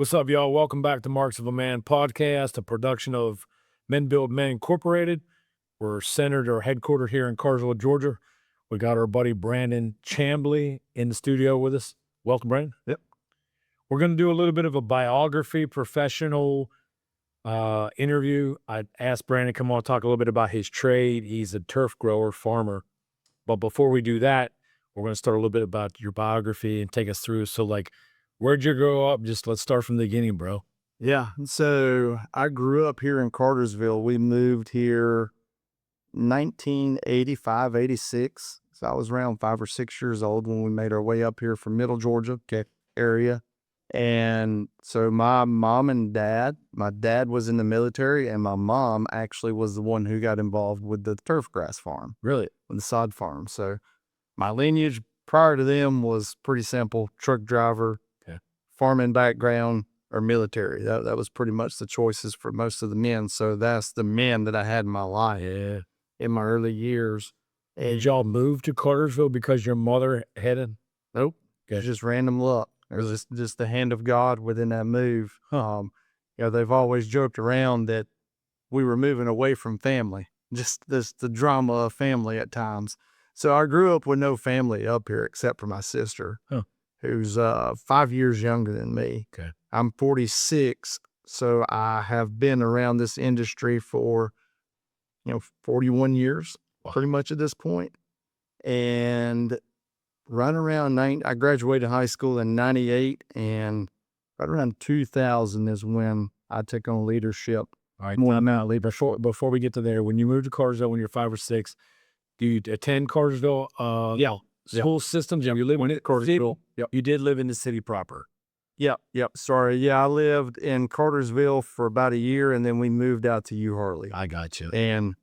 What's up, y'all? Welcome back to Marks of a Man podcast, a production of Men Build Men Incorporated. We're centered or headquartered here in Carswell, Georgia. We got our buddy Brandon Chambly in the studio with us. Welcome, Brandon. Yep. We're going to do a little bit of a biography, professional interview. I asked Brandon to come on, talk a little bit about his trade. He's a turf grower, farmer. But before we do that, we're going to start a little bit about your biography and take us through. So, where'd you grow up? Just let's start from the beginning, bro. Yeah. So I grew up here in Cartersville. We moved here 1985, 86. So I was around 5 or 6 years old when we made our way up here from Middle Georgia area. And so my mom and dad, my dad was in the military, and my mom actually was the one who got involved with the turf grass farm. Really? With the sod farm. So my lineage prior to them was pretty simple: truck driver, farming background, or military. That was pretty much the choices for most of the men. So that's the men that I had in my life in my early years. Did y'all move to Cartersville because your mother headed? Nope. It was just random luck. It was just the hand of God within that move. They've always joked around that we were moving away from family, just the drama of family at times. So I grew up with no family up here except for my sister, who's 5 years younger than me. Okay. I'm 46, so I have been around this industry for, 41 years, pretty much at this point. And right around I graduated high school in 98, and right around 2000 is when I took on leadership. All right, time out. Before we get to there, when you moved to Cartersville when you're 5 or 6, do you attend Cartersville? School systems. You live in Cartersville. Yep. You did live in the city proper. Yep. Sorry. Yeah, I lived in Cartersville for about a year, and then we moved out to U Harley. I got you. And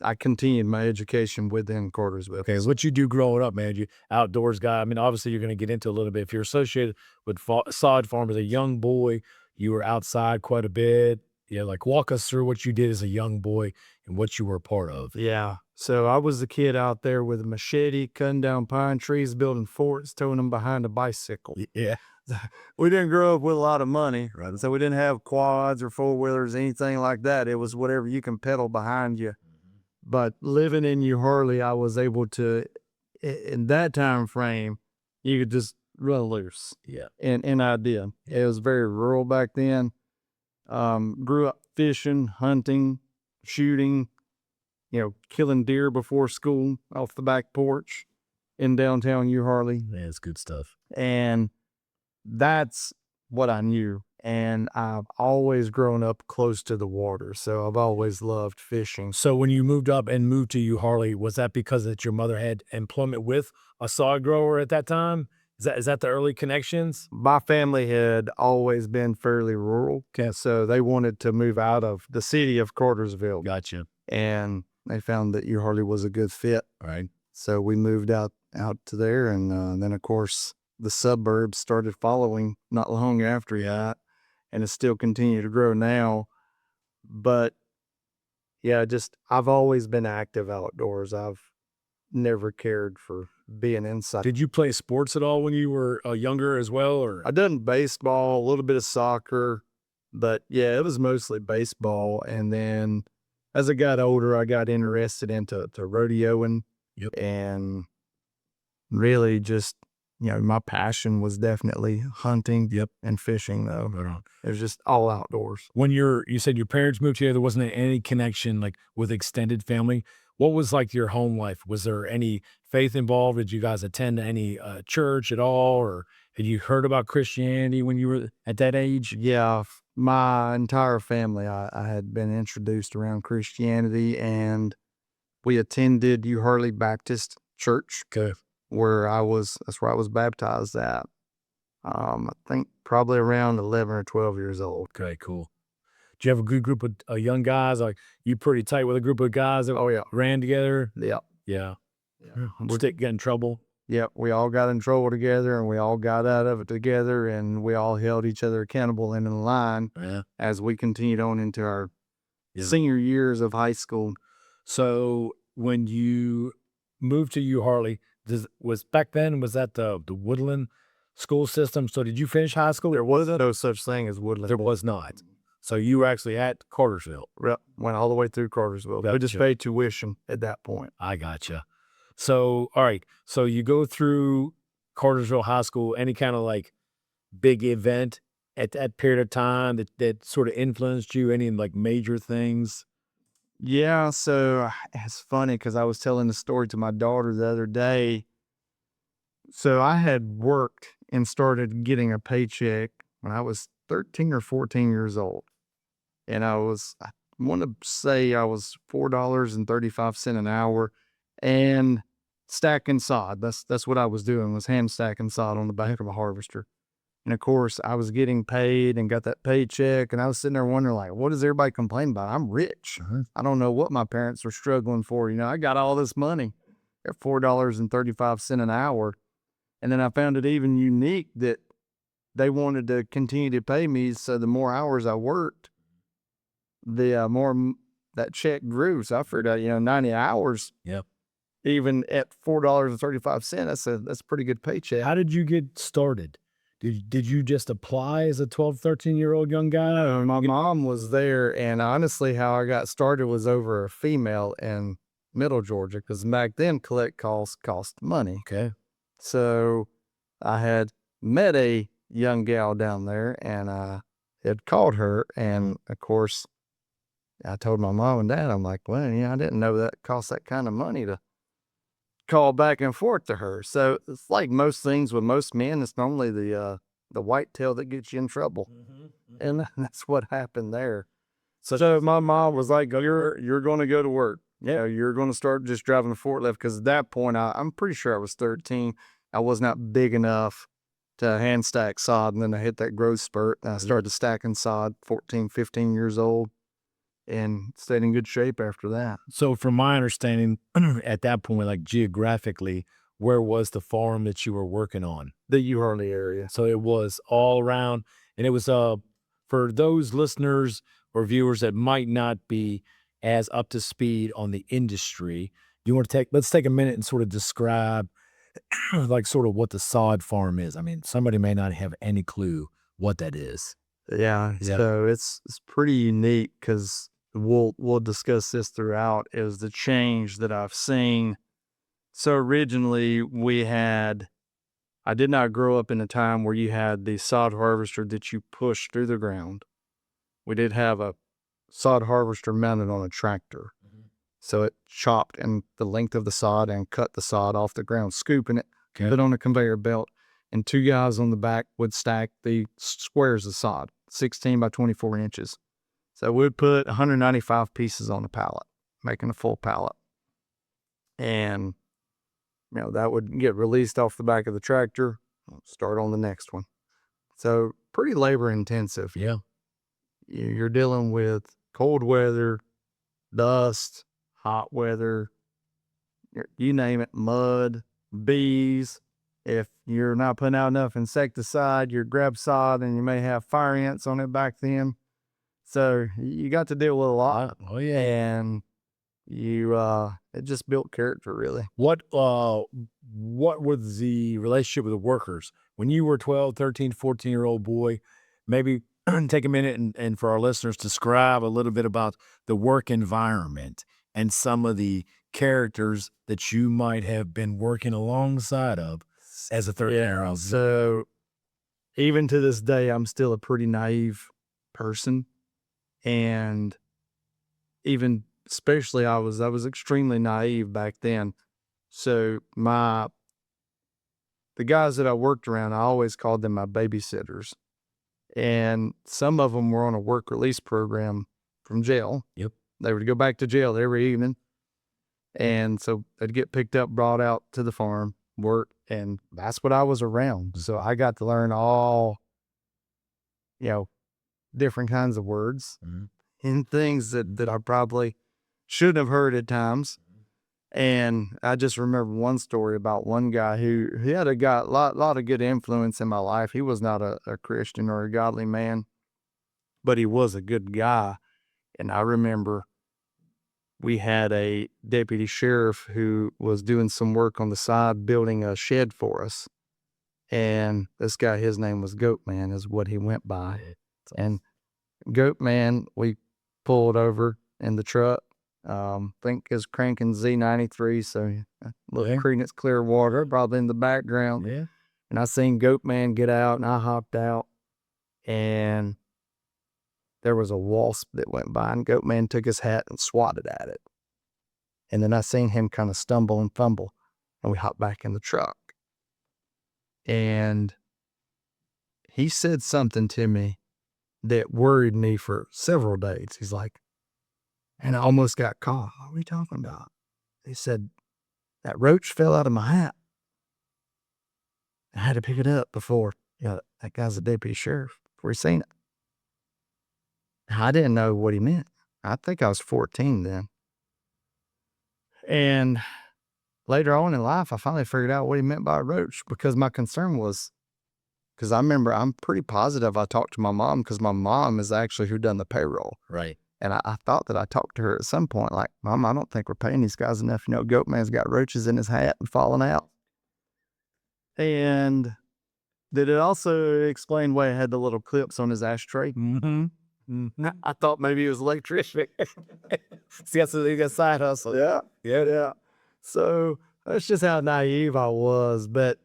I continued my education within Cartersville. Okay, what you do growing up, man? You outdoors guy. I mean, obviously you're going to get into a little bit. If you're associated with sod farm as a young boy, you were outside quite a bit. Yeah, walk us through what you did as a young boy and what you were a part of. Yeah. So I was the kid out there with a machete, cutting down pine trees, building forts, towing them behind a bicycle. Yeah. We didn't grow up with a lot of money, right? So we didn't have quads or four-wheelers, anything like that. It was whatever you can pedal behind you. But living in U Harley, I was able to, in that time frame, you could just run loose. Yeah. And I did. It was very rural back then. Grew up fishing, hunting, shooting, killing deer before school off the back porch in downtown U Harley. Yeah, it's good stuff. And that's what I knew. And I've always grown up close to the water, so I've always loved fishing. So when you moved up and moved to U Harley, was that because that your mother had employment with a sod grower at that time? Is that the early connections? My family had always been fairly rural, so they wanted to move out of the city of Cartersville. Gotcha. And they found that U Harley was a good fit. All right. So we moved out to there, and then of course the suburbs started following not long after that. And it's still continued to grow now. But yeah, I've always been active outdoors. I've never cared for being inside. Did you play sports at all when you were younger as well? Or I done baseball, a little bit of soccer, but yeah, it was mostly baseball. And then as I got older, I got interested into rodeoing. Yep. And really just, my passion was definitely hunting. Yep. And fishing, though. Right on. It was just all outdoors. When you said your parents moved here, there wasn't any connection with extended family. What was your home life? Was there any faith involved? Did you guys attend any church at all, or had you heard about Christianity when you were at that age? Yeah, my entire family, I had been introduced around Christianity, and we attended U Harley Baptist Church. Okay. That's where I was baptized at. I think probably around 11 or 12 years old. Okay, cool. Do you have a good group of young guys? You pretty tight with a group of guys that ran together? Yeah. Yeah. Get in trouble? Yeah, we all got in trouble together, and we all got out of it together, and we all held each other accountable and in line as we continued on into our senior years of high school. So when you moved to U Harley, was back then, was that the Woodland school system. So did you finish high school? There was no such thing as Woodland. There was not. So you were actually at Cartersville. Yep, went all the way through Cartersville. We just Gotcha. paid tuition at that point. I gotcha. So, all right. So you go through Cartersville High School, any kind of like big event at that period of time that sort of influenced you, any like major things? Yeah, so it's funny because I was telling the story to my daughter the other day. So I had worked and started getting a paycheck when I was 13 or 14 years old. And I want to say I was $4.35 an hour and stacking sod. That's what I was doing, was hand stacking sod on the back of a harvester. And of course, I was getting paid and got that paycheck, and I was sitting there wondering, like, what is everybody complaining about? I'm rich. I don't know what my parents were struggling for. I got all this money at $4.35 an hour. And then I found it even unique that they wanted to continue to pay me. So the more hours I worked, the more that check grew. So I figured out, 90 hours, Yep. even at $4.35, that's a pretty good paycheck. How did you get started? Did you just apply as a 12, 13-year-old young guy? My mom was there, and honestly, how I got started was over a female in Middle Georgia, because back then collect calls cost money. Okay. So I had met a young gal down there, and I had called her, and of course, I told my mom and dad, I'm like, well, I didn't know that cost that kind of money to call back and forth to her. So it's like most things with most men, it's normally the whitetail that gets you in trouble. And that's what happened there. So my mom was like, you're going to go to work. Yeah, you're going to start just driving a forklift. Because at that point, I'm pretty sure I was 13. I was not big enough to hand stack sod. And then I hit that growth spurt. And I started stacking sod, 14, 15 years old, and stayed in good shape after that. So from my understanding, at that point, like geographically, where was the farm that you were working on? The U Harley area. So it was all around, and it was for those listeners or viewers that might not be as up to speed on the industry. Let's take a minute and sort of describe like sort of what the sod farm is. I mean, somebody may not have any clue what that is. Yeah. Yeah. So it's pretty unique, because we'll discuss this throughout, is the change that I've seen. So originally I did not grow up in a time where you had the sod harvester that you push through the ground. We did have a sod harvester mounted on a tractor. So it chopped in the length of the sod and cut the sod off the ground, scooping it, put it on a conveyor belt, and two guys on the back would stack the squares of sod, 16 by 24 inches. So we'd put 195 pieces on a pallet, making a full pallet. And, that would get released off the back of the tractor, start on the next one. So pretty labor intensive. Yeah. You're dealing with cold weather, dust, hot weather, you name it, mud, bees. If you're not putting out enough insecticide, you grab sod and you may have fire ants on it back then. So you got to deal with a lot. Oh yeah. And it just built character, really. What was the relationship with the workers when you were 12, 13, 14-year-old boy? Maybe take a minute and for our listeners, describe a little bit about the work environment and some of the characters that you might have been working alongside of as a 13-year-old. So even to this day, I'm still a pretty naive person. And even especially I was extremely naive back then. So the guys that I worked around, I always called them my babysitters. And some of them were on a work release program from jail. Yep. They would go back to jail every evening. And so they'd get picked up, brought out to the farm, work, and that's what I was around. So I got to learn all, different kinds of words and things that I probably shouldn't have heard at times. And I just remember one story about one guy who he had a lot of good influence in my life. He was not a Christian or a godly man, but he was a good guy. And I remember we had a deputy sheriff who was doing some work on the side, building a shed for us. And this guy, his name was Goat Man, is what he went by. And Goat Man, we pulled over in the truck. Think is cranking Z93, so little Yeah. Creedence Clearwater probably in the background. Yeah. And I seen Goat Man get out, and I hopped out, and there was a wasp that went by, and Goat Man took his hat and swatted at it. And then I seen him kind of stumble and fumble, and we hopped back in the truck. And he said something to me that worried me for several days. He's like, and I almost got caught. What are we talking about? He said, that roach fell out of my hat. I had to pick it up before, that guy's a deputy sheriff, before he seen it. I didn't know what he meant. I think I was 14 then. And later on in life, I finally figured out what he meant by a roach, because my concern was, because I remember, I'm pretty positive I talked to my mom, because my mom is actually who done the payroll. Right. And I thought that I talked to her at some point, like, Mom, I don't think we're paying these guys enough. Goat Man's got roaches in his hat and falling out. And did it also explain why he had the little clips on his ashtray? I thought maybe he was an electrician. See, that's a good side hustle. Yeah. So that's just how naive I was. But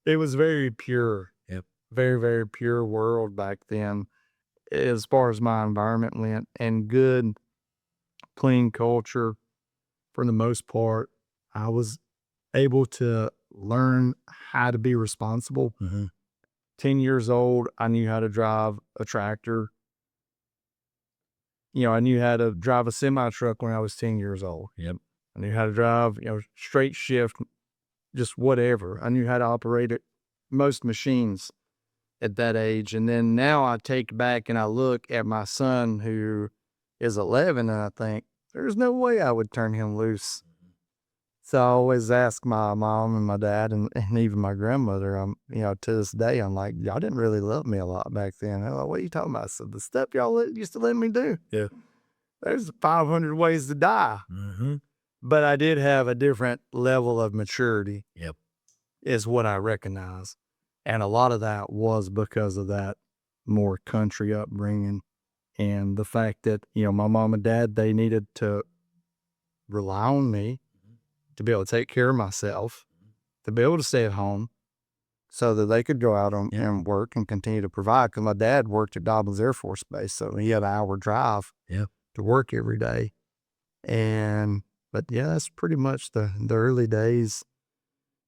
it was very pure. Yep. Very, very pure world back then, as far as my environment went, and good, clean culture for the most part. I was able to learn how to be responsible. 10 years old, I knew how to drive a tractor. I knew how to drive a semi truck when I was 10 years old. Yep. I knew how to drive, straight shift, just whatever. I knew how to operate most machines at that age. And then now I take back and I look at my son, who is 11, and I think, there's no way I would turn him loose. So I always ask my mom and my dad and even my grandmother, to this day, I'm like, y'all didn't really love me a lot back then. They're like, what are you talking about? I said, the stuff y'all used to let me do. Yeah. There's 500 ways to die. But I did have a different level of maturity. Yep. Is what I recognize. And a lot of that was because of that more country upbringing, and the fact that, my mom and dad, they needed to rely on me to be able to take care of myself, to be able to stay at home so that they could go out and work and continue to provide. Because my dad worked at Dobbins Air Force Base, so he had an hour drive to work every day. But yeah, that's pretty much the early days.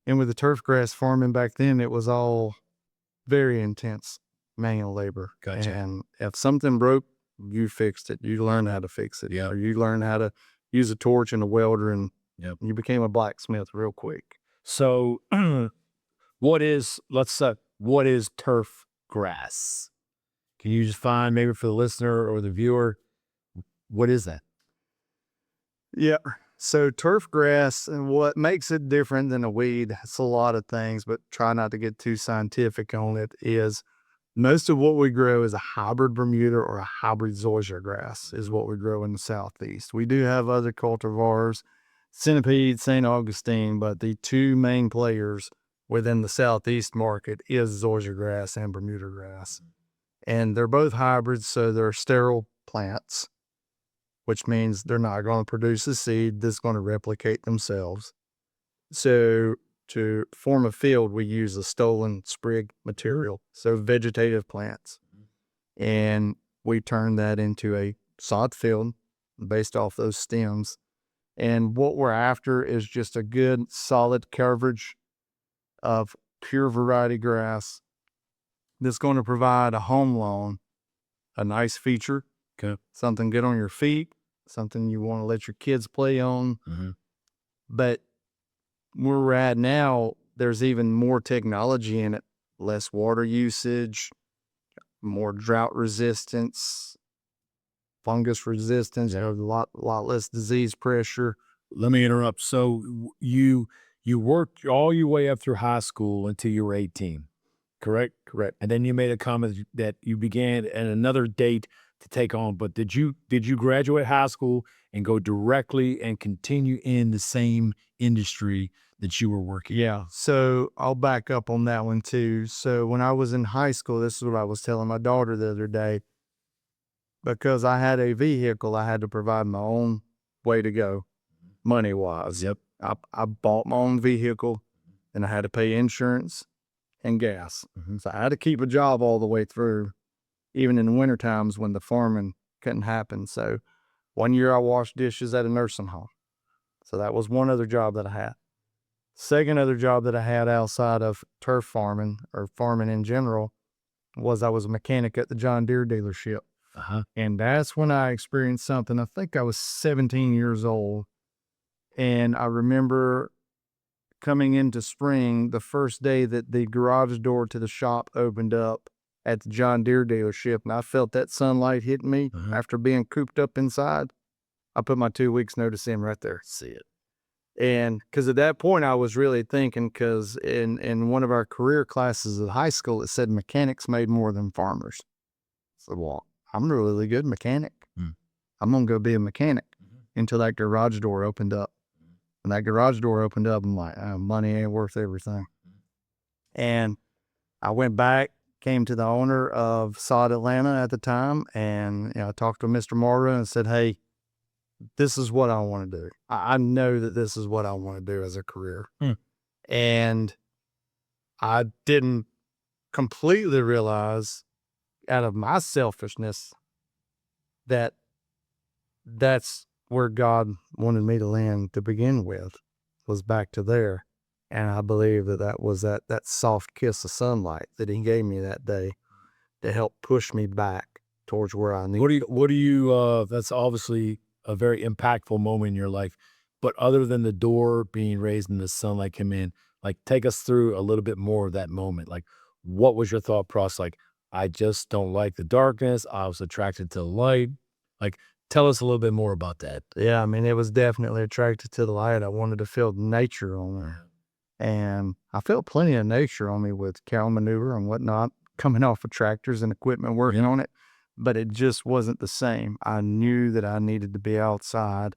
And with the turf grass farming back then, it was all very intense manual labor. Gotcha. And if something broke, you fixed it. You learned how to fix it. Yeah. Or you learned how to use a torch and a welder, and Yep. you became a blacksmith real quick. So what is turf grass? Can you just find, maybe for the listener or the viewer, what is that? Yeah. So turf grass, and what makes it different than a weed, it's a lot of things, but try not to get too scientific on it, is most of what we grow is a hybrid Bermuda or a hybrid zoysia grass is what we grow in the Southeast. We do have other cultivars, Centipede, St. Augustine, but the two main players within the Southeast market is zoysia grass and Bermuda grass. And they're both hybrids, so they're sterile plants, which means they're not going to produce a seed that's going to replicate themselves. So to form a field, we use a stolen sprig material, so vegetative plants. And we turn that into a sod field based off those stems. And what we're after is just a good, solid coverage of pure variety grass that's going to provide a home lawn, a nice feature, something good on your feet, something you want to let your kids play on. But where we're at now, there's even more technology in it, less water usage, more drought resistance, fungus resistance, a lot less disease pressure. Let me interrupt. So you worked all your way up through high school until you were 18, correct? Correct. And then you made a comment that you began at another date to take on, but did you graduate high school and go directly and continue in the same industry that you were working? Yeah. So I'll back up on that one too. So when I was in high school, this is what I was telling my daughter the other day. Because I had a vehicle, I had to provide my own way to go, money wise. Yep. I bought my own vehicle and I had to pay insurance and gas. So I had to keep a job all the way through, even in the winter times when the farming couldn't happen. So one year I washed dishes at a nursing home. So that was one other job that I had. Second other job that I had outside of turf farming or farming in general was I was a mechanic at the John Deere dealership. And that's when I experienced something. I think I was 17 years old. And I remember coming into spring, the first day that the garage door to the shop opened up at the John Deere dealership, and I felt that sunlight hit me after being cooped up inside. I put my 2 weeks notice in right there. See it. And because at that point I was really thinking, because in one of our career classes at high school, it said mechanics made more than farmers. So, well, I'm a really good mechanic. I'm going to go be a mechanic until that garage door opened up. When that garage door opened up, I'm like, oh, money ain't worth everything. And I went back, came to the owner of Sod Atlanta at the time, and I talked to Mr. Morrow and said, hey, this is what I want to do. I know that this is what I want to do as a career. And I didn't completely realize, out of my selfishness, that that's where God wanted me to land to begin with, was back to there. And I believe that was that soft kiss of sunlight that he gave me that day to help push me back towards where I need. What do you, that's obviously a very impactful moment in your life, but other than the door being raised and the sunlight came in, like, take us through a little bit more of that moment. Like, what was your thought process? Like, I just don't like the darkness. I was attracted to the light. Like, tell us a little bit more about that. Yeah, I mean, it was definitely attracted to the light. I wanted to feel nature on me. And I felt plenty of nature on me with cow manure and whatnot, coming off of tractors and equipment working on it. But it just wasn't the same. I knew that I needed to be outside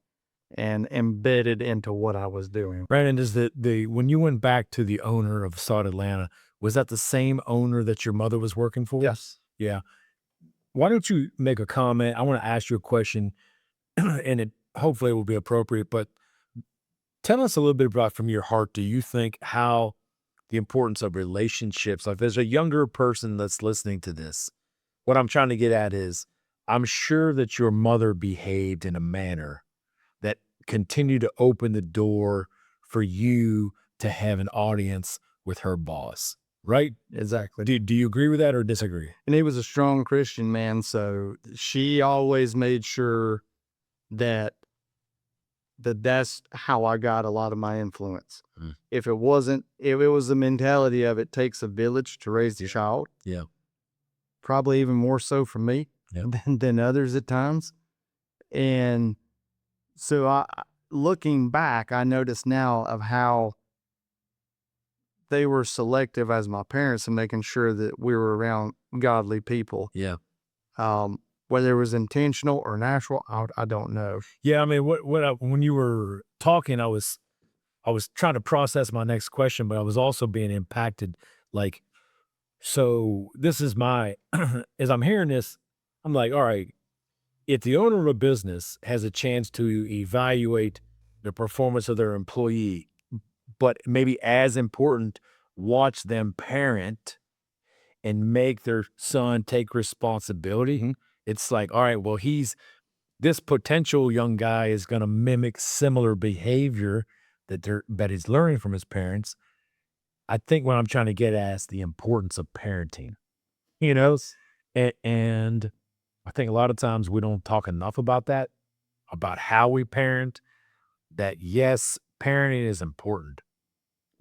and embedded into what I was doing. Brandon, is when you went back to the owner of Sod Atlanta, was that the same owner that your mother was working for? Yes. Yeah. Why don't you make a comment? I want to ask you a question, and it hopefully will be appropriate, but tell us a little bit about, from your heart, do you think how the importance of relationships, like, there's a younger person that's listening to this. What I'm trying to get at is, I'm sure that your mother behaved in a manner that continued to open the door for you to have an audience with her boss, right? Exactly. Do you agree with that or disagree? And he was a strong Christian man, so she always made sure that that's how I got a lot of my influence. If it was the mentality of it takes a village to raise a child, probably even more so for me than others at times. And so looking back, I notice now of how they were selective as my parents and making sure that we were around godly people. Yeah. Whether it was intentional or natural, I don't know. Yeah, I mean, when you were talking, I was trying to process my next question, but I was also being impacted. Like, so this is as I'm hearing this, I'm like, all right, if the owner of a business has a chance to evaluate the performance of their employee, but maybe as important, watch them parent and make their son take responsibility. It's like, all right, well, this potential young guy is going to mimic similar behavior that he's learning from his parents. I think what I'm trying to get at is the importance of parenting, and I think a lot of times we don't talk enough about that, about how we parent, that yes, parenting is important,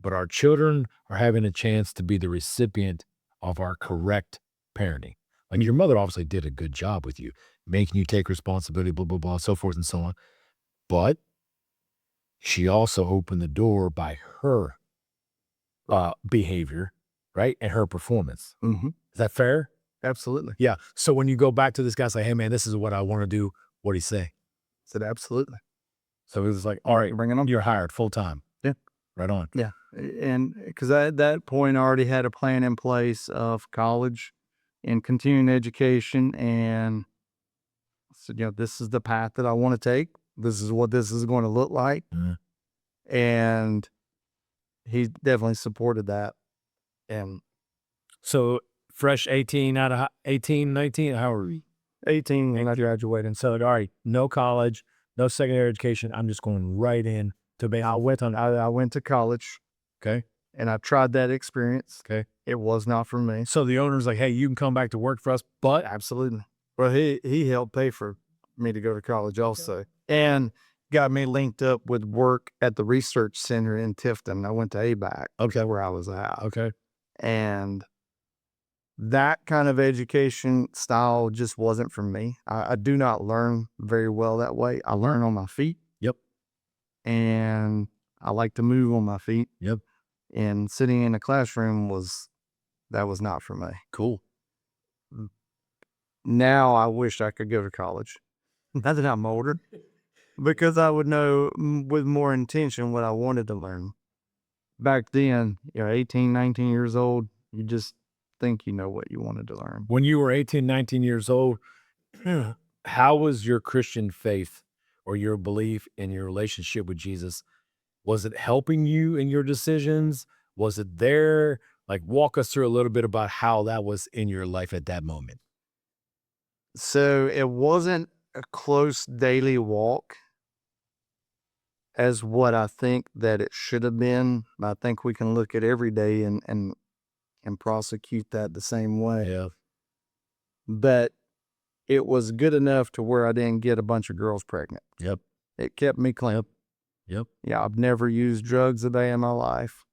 but our children are having a chance to be the recipient of our correct parenting. Like, your mother obviously did a good job with you, making you take responsibility, blah, blah, blah, so forth and so on. But she also opened the door by her behavior, right? And her performance. Is that fair? Absolutely. Yeah. So when you go back to this guy, say, hey, man, this is what I want to do. What'd he say? Said absolutely. So it was like, all right, Bring it on. you're hired full time. Yeah. Right on. Yeah. And because at that point, I already had a plan in place of college and continuing education. And I said, this is the path that I want to take. This is what this is going to look like. Mhm. And he definitely supported that. And So fresh 18 out of 18, 19, how are we? 18 when I graduated. So, all right, no college, no secondary education. I'm just going right in to be. I went to college. Okay. And I tried that experience. Okay. It was not for me. So the owner's like, hey, you can come back to work for us, but Absolutely. Well, he helped pay for me to go to college also, and got me linked up with work at the research center in Tifton. I went to ABAC. Okay. Where I was at. Okay. And that kind of education style just wasn't for me. I do not learn very well that way. I learn on my feet. Yep. And I like to move on my feet. Yep. And sitting in a classroom was not for me. Cool. Now I wish I could go to college. Not that I'm older, because I would know with more intention what I wanted to learn. Back then, 18, 19 years old, you just think you know what you wanted to learn. When you were 18, 19 years old, how was your Christian faith or your belief in your relationship with Jesus? Was it helping you in your decisions? Was it there? Like, walk us through a little bit about how that was in your life at that moment. So it wasn't a close daily walk as what I think that it should have been. I think we can look at every day and prosecute that the same way. Yeah. But it was good enough to where I didn't get a bunch of girls pregnant. Yep. It kept me clean. Yep. Yeah, I've never used drugs a day in my life.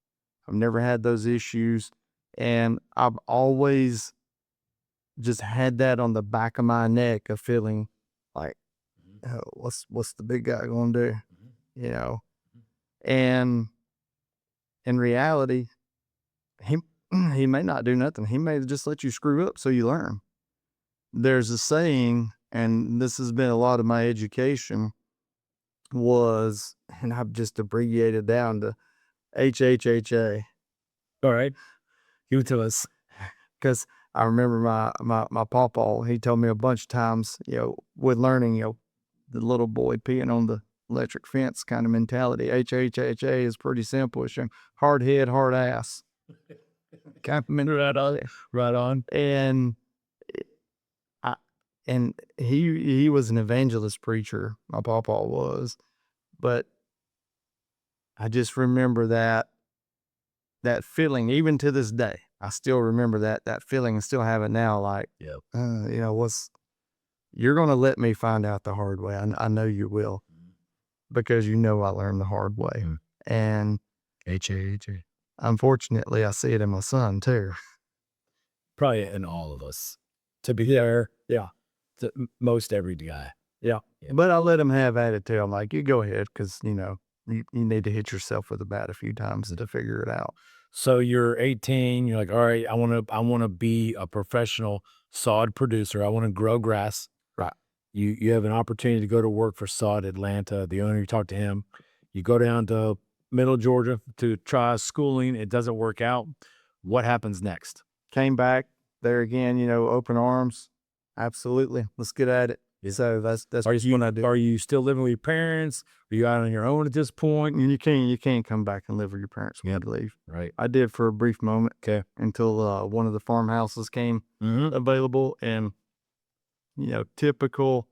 I've never had those issues. And I've always just had that on the back of my neck of feeling like, oh, what's the big guy going to do? And in reality, he may not do nothing. He may just let you screw up so you learn. There's a saying, and this has been a lot of my education, was, and I've just abbreviated down to HHHA. All right. Give it to us. Because I remember my pawpaw, he told me a bunch of times, with learning, the little boy peeing on the electric fence kind of mentality. HHHA is pretty simple. It's hard head, hard ass. Right on. Right on. And he was an evangelist preacher. My pawpaw was, but I just remember that feeling, even to this day. I still remember that feeling and still have it now. Like, Yep. You're going to let me find out the hard way. I know you will, because I learned the hard way. And HHHA. unfortunately, I see it in my son too. Probably in all of us. To be there. Yeah. To most every guy. Yeah. Yeah. But I let him have at it too. I'm like, you go ahead, because, you need to hit yourself with a bat a few times to figure it out. So you're 18, you're like, all right, I want to be a professional sod producer. I want to grow grass. Right. You have an opportunity to go to work for Sod Atlanta. The owner, you talk to him. You go down to Middle Georgia to try schooling. It doesn't work out. What happens next? Came back there again, open arms. Absolutely. Let's get at it. Yeah. So that's Are what I do. Are you still living with your parents? Are you out on your own at this point? And you can't come back and live with your parents when you leave. Right. I did for a brief moment. Okay. Until one of the farmhouses came Mm-hmm. available, and typical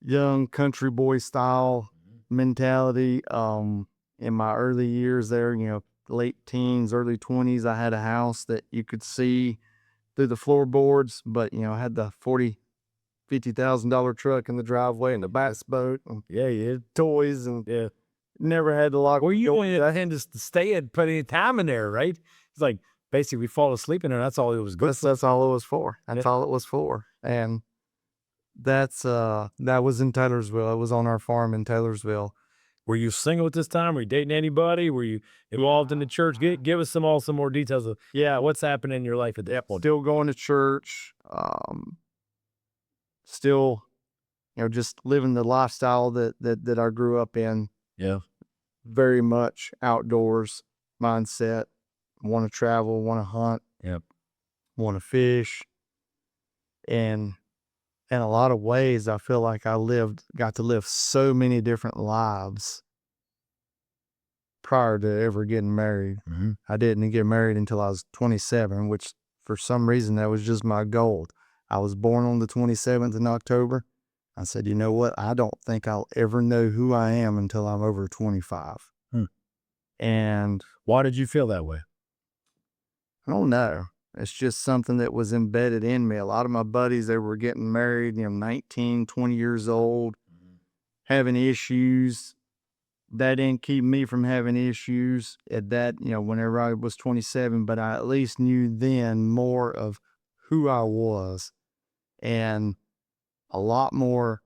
young country boy style mentality. In my early years there, late teens, early 20s, I had a house that you could see through the floorboards, but I had the $50,000 truck in the driveway and the bass boat and toys, and never had to lock. Well, you only had to stay and put any time in there, right? It's like basically we fall asleep in there. That's all it was good. That's all it was for. That's all it was for. And that was in Taylorsville. It was on our farm in Taylorsville. Were you single at this time? Were you dating anybody? Were you involved in the church? Give us some more details of what's happening in your life at that point. Still going to church. Still, just living the lifestyle that I grew up in. Yeah. very much outdoors mindset. Want to travel, want to hunt, Yep. want to fish. And in a lot of ways, I feel like got to live so many different lives prior to ever getting married. Mm-hmm. I didn't get married until I was 27, which for some reason that was just my goal. I was born on the 27th in October. I said, you know what? I don't think I'll ever know who I am until I'm over 25. Hmm. And Why did you feel that way? I don't know. It's just something that was embedded in me. A lot of my buddies, they were getting married, 19, 20 years old, having issues. That didn't keep me from having issues at that, whenever I was 27, but I at least knew then more of who I was, and a lot more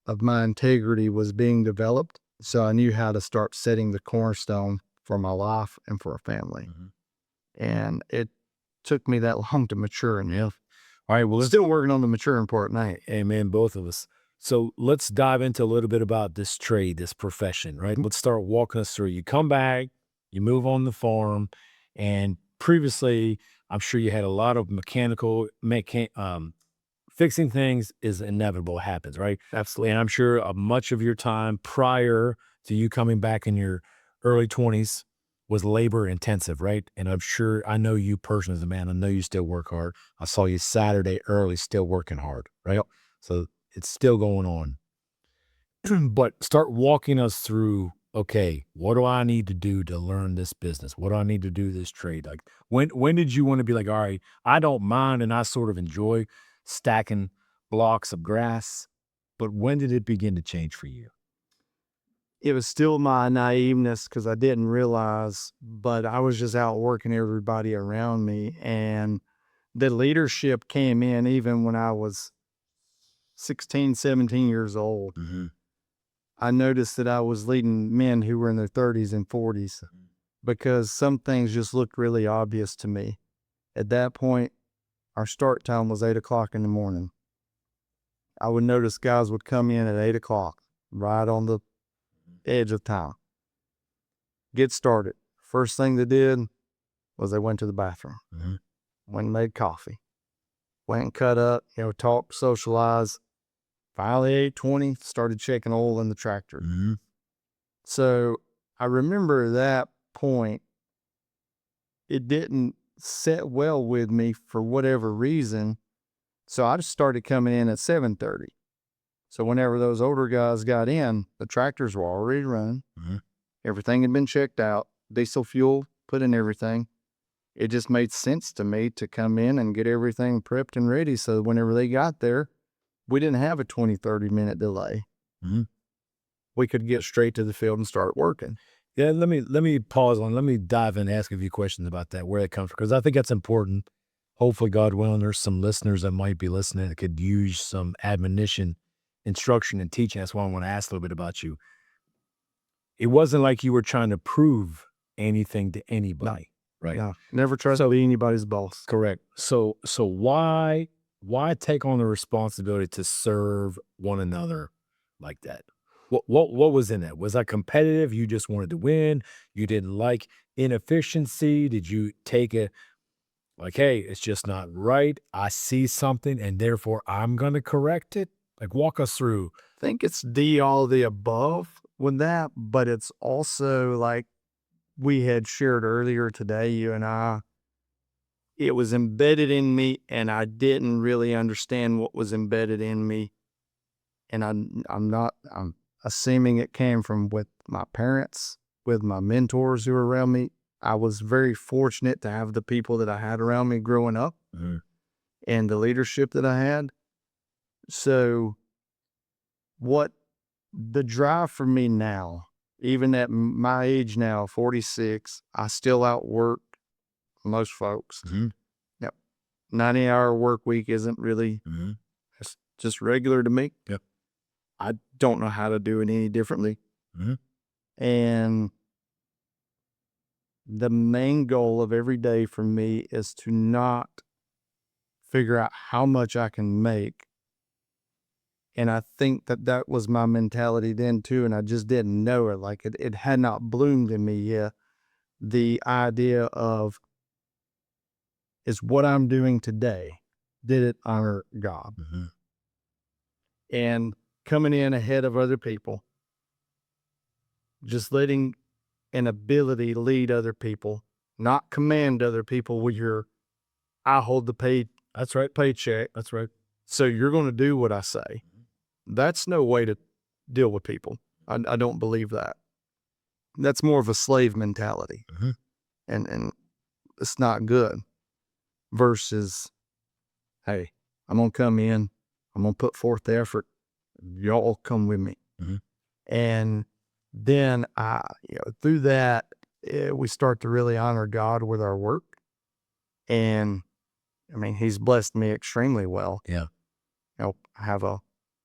of my integrity was being developed. So I knew how to start setting the cornerstone for my life and for a family. Mm-hmm. And it took me that long to mature in health. All right. Well, let's, Still working on the maturing part now. amen, both of us. So let's dive into a little bit about this trade, this profession, right? Let's start walking us through. You come back, you move on the farm, and previously, I'm sure you had a lot of fixing things is inevitable, happens, right? Absolutely. And I'm sure much of your time prior to you coming back in your early 20s was labor intensive, right? And I'm sure, I know you personally as a man, I know you still work hard. I saw you Saturday early, still working hard, right? So it's still going on. But start walking us through, okay, what do I need to do to learn this business? What do I need to do this trade? Like when did you want to be like, all right, I don't mind and I sort of enjoy stacking blocks of grass, but when did it begin to change for you? It was still my naiveness because I didn't realize, but I was just out working everybody around me. And the leadership came in even when I was 16, 17 years old. Mm-hmm. I noticed that I was leading men who were in their 30s and 40s because some things just looked really obvious to me. At that point, our start time was 8 o'clock in the morning. I would notice guys would come in at 8 o'clock, right on the edge of time, get started. First thing they did was they went to the bathroom, Mm-hmm. went and made coffee, went and cut up, talked, socialized. Finally, 8:20, started checking oil in the tractor. Mm-hmm. So I remember that point. It didn't set well with me for whatever reason. So I just started coming in at 7:30. So whenever those older guys got in, the tractors were already running. Mm-hmm. Everything had been checked out, diesel fuel, put in everything. It just made sense to me to come in and get everything prepped and ready. So whenever they got there, we didn't have a 20, 30-minute delay. Mm-hmm. We could get straight to the field and start working. Yeah, let me pause on. Let me dive in and ask a few questions about that, where it comes from, because I think that's important. Hopefully, God willing, there's some listeners that might be listening that could use some admonition, instruction, and teaching. That's why I want to ask a little bit about you. It wasn't like you were trying to prove anything to anybody, right? Yeah, never trust to be anybody's boss. Correct. So why take on the responsibility to serve one another like that? What was in that? Was that competitive? You just wanted to win? You didn't like inefficiency? Did you take it like, hey, it's just not right. I see something and therefore I'm gonna correct it? Like walk us through. I think it's all the above with that, but it's also like we had shared earlier today, you and I, it was embedded in me and I didn't really understand what was embedded in me. And I'm assuming it came from with my parents, with my mentors who were around me. I was very fortunate to have the people that I had around me growing up Mhm. and the leadership that I had. So what the drive for me now, even at my age now, 46, I still outwork most folks. Mhm. Yep. 90-hour work week isn't really, Mhm. it's just regular to me. Yep. I don't know how to do it any differently. Mhm. And the main goal of every day for me is to not figure out how much I can make And I think that that was my mentality then too. And I just didn't know it. Like it had not bloomed in me yet. The idea of, is what I'm doing today, did it honor God? Mm-hmm. And coming in ahead of other people, just letting an ability lead other people, not command other people with your, I hold the That's right. paycheck. That's right. So you're going to do what I say. That's no way to deal with people. I don't believe that. That's more of a slave mentality. Mm-hmm. And it's not good. Versus, hey, I'm going to come in, I'm going to put forth the effort. Y'all come with me. Mm-hmm. And then through that, we start to really honor God with our work. And I mean, he's blessed me extremely well. Yeah. I have a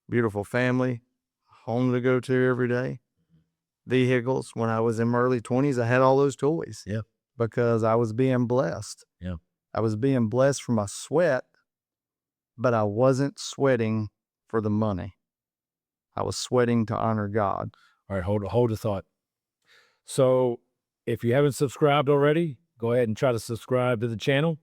beautiful family, home to go to every day, vehicles. When I was in my early 20s, I had all those toys. Yeah. Because I was being blessed. Yeah. I was being blessed for my sweat, but I wasn't sweating for the money. I was sweating to honor God. All right. Hold a thought. So if you haven't subscribed already, go ahead and try to subscribe to the channel.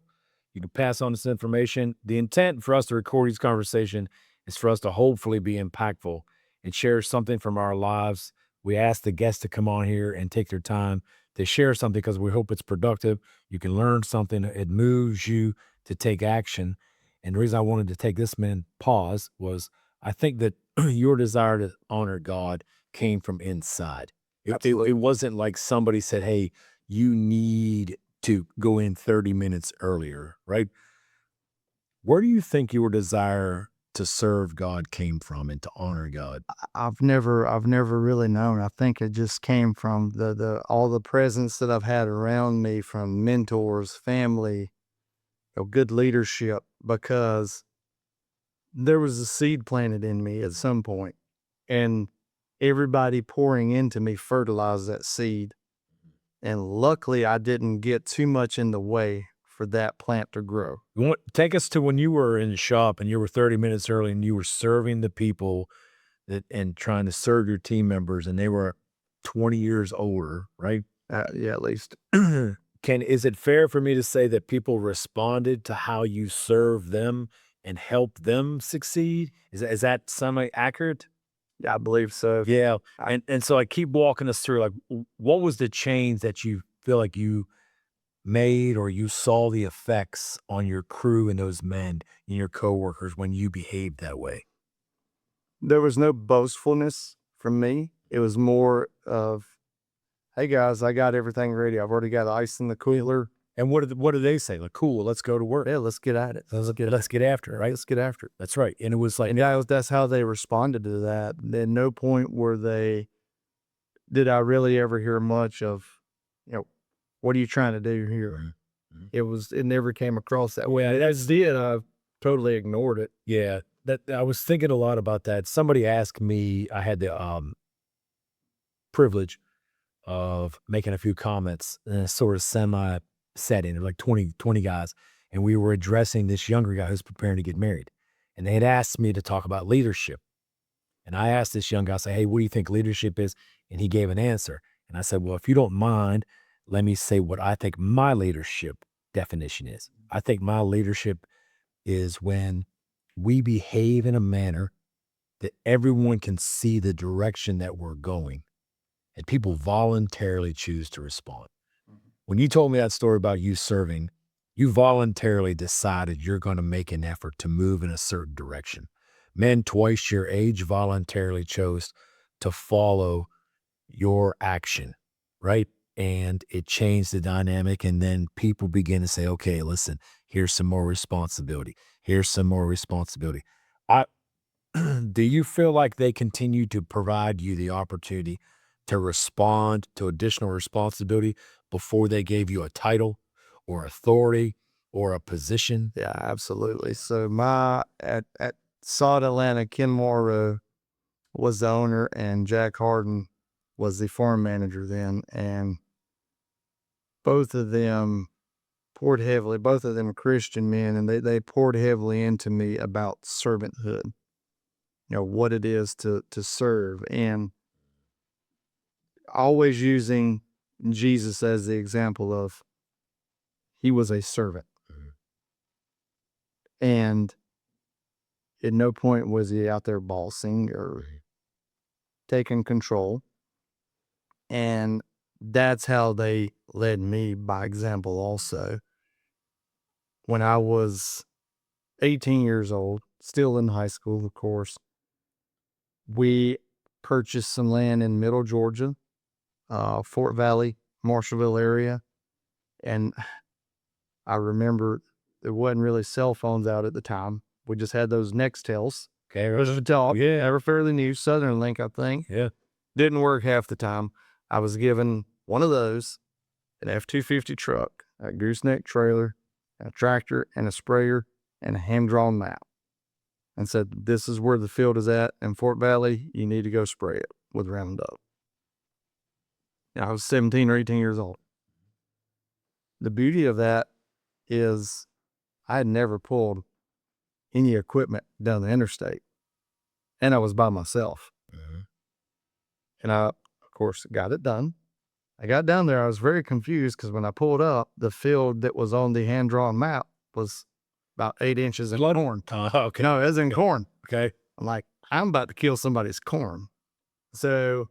You can pass on this information. The intent for us to record these conversation is for us to hopefully be impactful and share something from our lives. We ask the guests to come on here and take their time to share something because we hope it's productive. You can learn something. It moves you to take action. And the reason I wanted to take this minute pause was I think that your desire to honor God came from inside. It wasn't like somebody said, hey, you need to go in 30 minutes earlier, right? Where do you think your desire to serve God came from and to honor God? I've never really known. I think it just came from the all the presence that I've had around me, from mentors, family, good leadership, because there was a seed planted in me at some point, and everybody pouring into me fertilized that seed. And luckily I didn't get too much in the way for that plant to grow. Take us to when you were in the shop and you were 30 minutes early and you were serving the people and trying to serve your team members, and they were 20 years older, right? Yeah, at least. Is it fair for me to say that people responded to how you serve them and help them succeed? Is that semi accurate? Yeah, I believe so. Yeah. And so I keep walking us through, like, what was the change that you feel like you made, or you saw the effects on your crew and those men and your coworkers when you behaved that way? There was no boastfulness from me. It was more of, hey guys, I got everything ready. I've already got ice in the cooler. And what do they say? Like, cool, let's go to work. Yeah, let's get at it. Let's get after it, right? Let's get after it. That's right. And it was like, And that's how they responded to that. At no point did I really ever hear much of, what are you trying to do here? Mhm. It never came across that way. I did. I totally ignored it. Yeah, that I was thinking a lot about that. Somebody asked me, I had the privilege of making a few comments in a sort of semi setting of like 20 guys. And we were addressing this younger guy who's preparing to get married. And they had asked me to talk about leadership. And I asked this young guy, I said, hey, what do you think leadership is? And he gave an answer. And I said, well, if you don't mind, let me say what I think my leadership definition is. I think my leadership is when we behave in a manner that everyone can see the direction that we're going, and people voluntarily choose to respond. When you told me that story about you serving, you voluntarily decided you're going to make an effort to move in a certain direction. Men twice your age voluntarily chose to follow your action, right? And it changed the dynamic. And then people begin to say, okay, listen, here's some more responsibility. Here's some more responsibility. I, do you feel like they continue to provide you the opportunity to respond to additional responsibility before they gave you a title or authority or a position? Yeah, absolutely. So at Sod Atlanta, Ken Morrow was the owner, and Jack Harden was the farm manager then. And both of them poured heavily, both of them Christian men, and they poured heavily into me about servanthood. what it is to serve, and always using Jesus as the example of he was a servant. And at no point was he out there bossing or taking control. And that's how they led me by example also. When I was 18 years old, still in high school, of course, we purchased some land in Middle Georgia, Fort Valley, Marshallville area. And I remember there wasn't really cell phones out at the time. We just had those Nextels. Okay. Those are talk. Yeah. They were fairly new. Southern Link, I think. Yeah. Didn't work half the time. I was given one of those, an F-250 truck, a gooseneck trailer, a tractor, and a sprayer, and a hand-drawn map. And said, this is where the field is at in Fort Valley. You need to go spray it with Roundup. And I was 17 or 18 years old. The beauty of that is I had never pulled any equipment down the interstate. And I was by myself. And I, of course, got it done. I got down there. I was very confused because when I pulled up, the field that was on the hand-drawn map was about 8 inches in corn. Okay. No, it was in corn. Okay. I'm like, I'm about to kill somebody's corn. So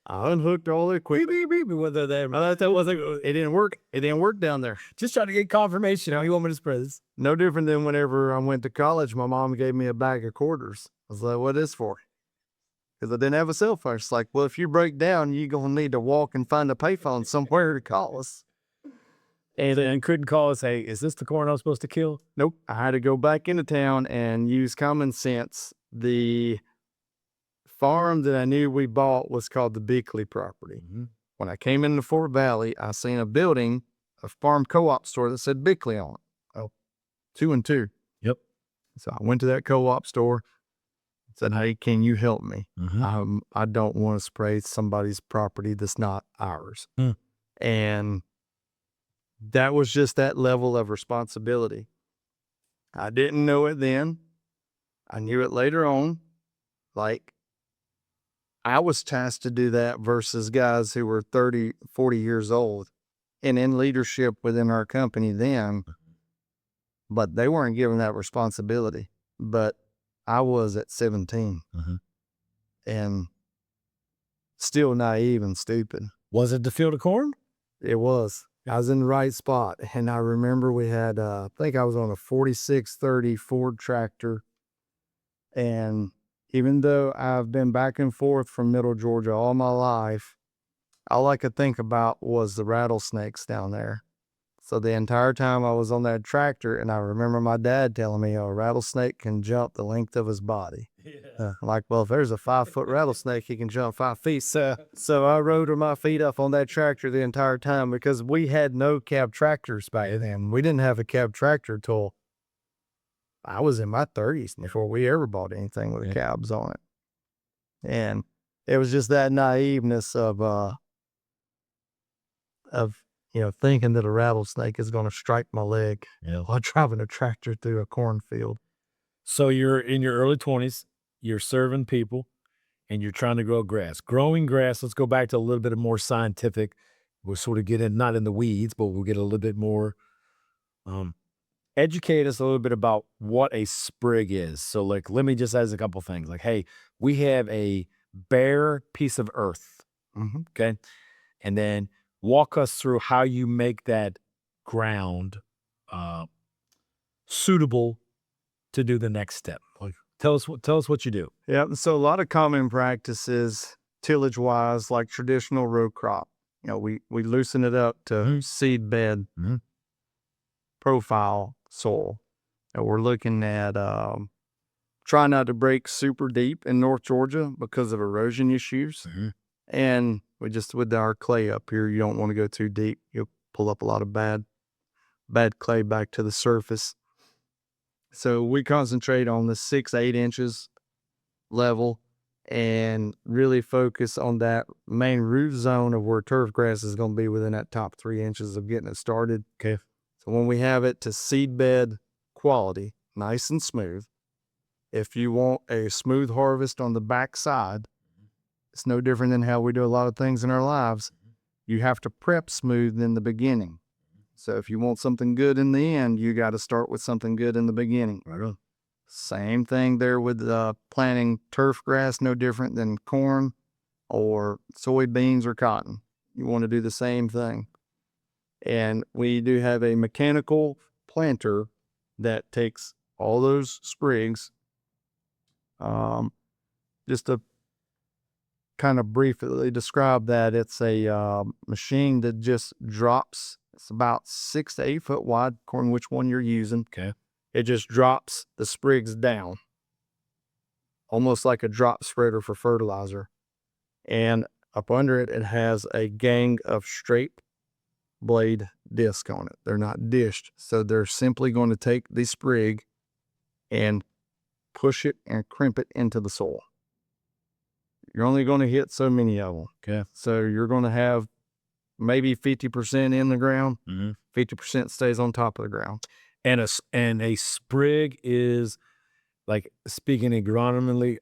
I unhooked all the equipment. Whether that wasn't It didn't work. It didn't work down there. just trying to get confirmation. How you want me to spread this? No different than whenever I went to college, my mom gave me a bag of quarters. I was like, what is this for? Because I didn't have a cell phone. It's like, well, if you break down, you're going to need to walk and find a payphone somewhere to call us. And couldn't call and say, is this the corn I'm supposed to kill? Nope. I had to go back into town and use common sense. The farm that I knew we bought was called the Bickley property. When I came into Fort Valley, I seen a building, a farm co-op store that said Bickley on it. Oh, 2 and 2. Yep. So I went to that co-op store, said, hey, can you help me? I don't want to spray somebody's property that's not ours. And that was just that level of responsibility. I didn't know it then. I knew it later on. Like, I was tasked to do that versus guys who were 30, 40 years old and in leadership within our company then, but they weren't given that responsibility. But I was at 17 and still naive and stupid. Was it the field of corn? It was. I was in the right spot. And I remember we had, I think I was on a 4630 Ford tractor. And even though I've been back and forth from Middle Georgia all my life, all I could think about was the rattlesnakes down there. So the entire time I was on that tractor, and I remember my dad telling me, a rattlesnake can jump the length of his body. I'm like, well, if there's a 5-foot rattlesnake, he can jump 5 feet. So I rode with my feet up on that tractor the entire time because we had no cab tractors back then. We didn't have a cab tractor till I was in my 30s before we ever bought anything with cabs on it. And it was just that naiveness of thinking that a rattlesnake is going to strike my leg while driving a tractor through a cornfield. So you're in your early 20s, you're serving people, and you're trying to grow grass. Growing grass, let's go back to a little bit of more scientific. We'll sort of get in, not in the weeds, but we'll get a little bit more, educate us a little bit about what a sprig is. So like, let me just ask a couple things. Like, hey, we have a bare piece of earth, okay? And then walk us through how you make that ground suitable to do the next step. Like, tell us what you do. Yeah, so a lot of common practices, tillage-wise, like traditional row crop. We loosen it up to seed bed profile soil. And we're looking at try not to break super deep in North Georgia because of erosion issues. And we just, with our clay up here, you don't want to go too deep. You'll pull up a lot of bad clay back to the surface. So we concentrate on the 6-8 inches level and really focus on that main root zone of where turf grass is going to be within that top 3 inches of getting it started. Okay. So when we have it to seed bed quality, nice and smooth, If you want a smooth harvest on the backside, it's no different than how we do a lot of things in our lives. You have to prep smooth in the beginning. So if you want something good in the end, you got to start with something good in the beginning. Right on. Same thing there with planting turf grass, no different than corn or soybeans or cotton. You want to do the same thing. And we do have a mechanical planter that takes all those sprigs. Just to kind of briefly describe that, it's a machine that just drops. It's about 6 to 8 foot wide, according to which one you're using. Okay. It just drops the sprigs down, almost like a drop spreader for fertilizer. And up under it, it has a gang of straight blade disc on it. They're not dished. So they're simply going to take the sprig and push it and crimp it into the soil. You're only going to hit so many of them. Okay. So you're going to have maybe 50% in the ground, Mm-hmm. 50% stays on top of the ground. And a sprig is, like, speaking agronomically,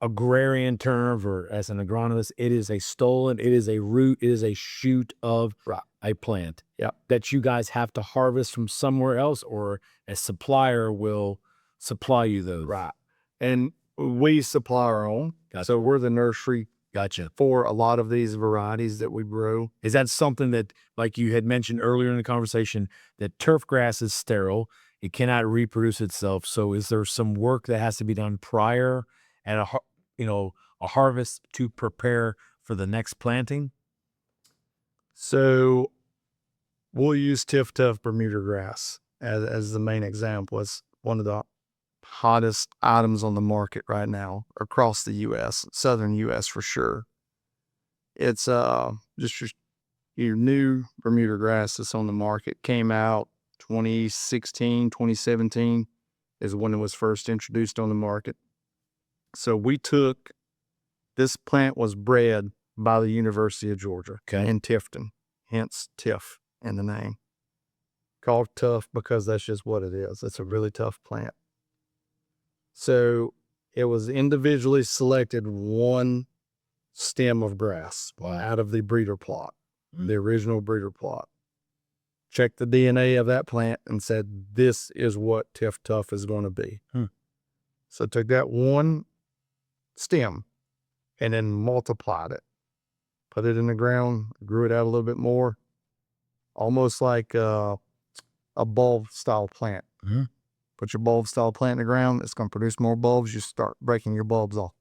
agrarian terms, or as an agronomist, it is it is a root, it is a shoot of a plant. Yep. That you guys have to harvest from somewhere else, or a supplier will supply you those. Right. And we supply our own. Gotcha. So we're the nursery Gotcha. for a lot of these varieties that we grow. Is that something that, like you had mentioned earlier in the conversation, that turf grass is sterile, it cannot reproduce itself? So is there some work that has to be done prior and a harvest to prepare for the next planting? So we'll use Tiff Tough Bermuda grass as the main example. It's one of the hottest items on the market right now across the U.S., southern U.S. for sure. It's just your new Bermuda grass that's on the market. Came out 2016, 2017 is when it was first introduced on the market. So this plant was bred by the University of Georgia in Tifton, hence Tiff in the name. Called tough because that's just what it is. It's a really tough plant. So it was individually selected one stem of grass out of the breeder plot, the original breeder plot. Checked the DNA of that plant and said, this is what Tiff Tough is going to be. So took that one stem and then multiplied it, put it in the ground, grew it out a little bit more, almost like a bulb style plant. Mm-hmm. Put your bulb style plant in the ground, it's going to produce more bulbs. You start breaking your bulbs off.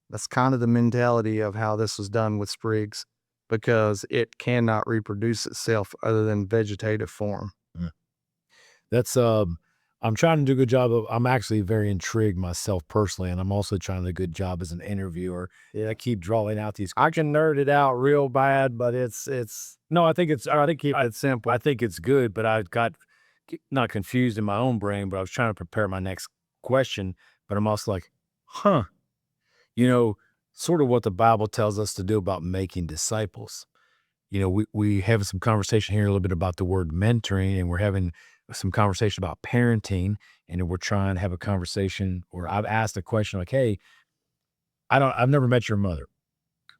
That's kind of the mentality of how this was done with sprigs, because it cannot reproduce itself other than vegetative form. That's I'm trying to do a good job of. I'm actually very intrigued myself personally, and I'm also trying to do a good job as an interviewer. Yeah. I keep drawing out these. I can nerd it out real bad, but it's No, I think it's simple. I think it's good, but I got not confused in my own brain, but I was trying to prepare my next question. But I'm also like, sort of what the Bible tells us to do about making disciples. We have some conversation here a little bit about the word mentoring, and we're having some conversation about parenting, and we're trying to have a conversation, or I've asked a question like, hey, I've never met your mother,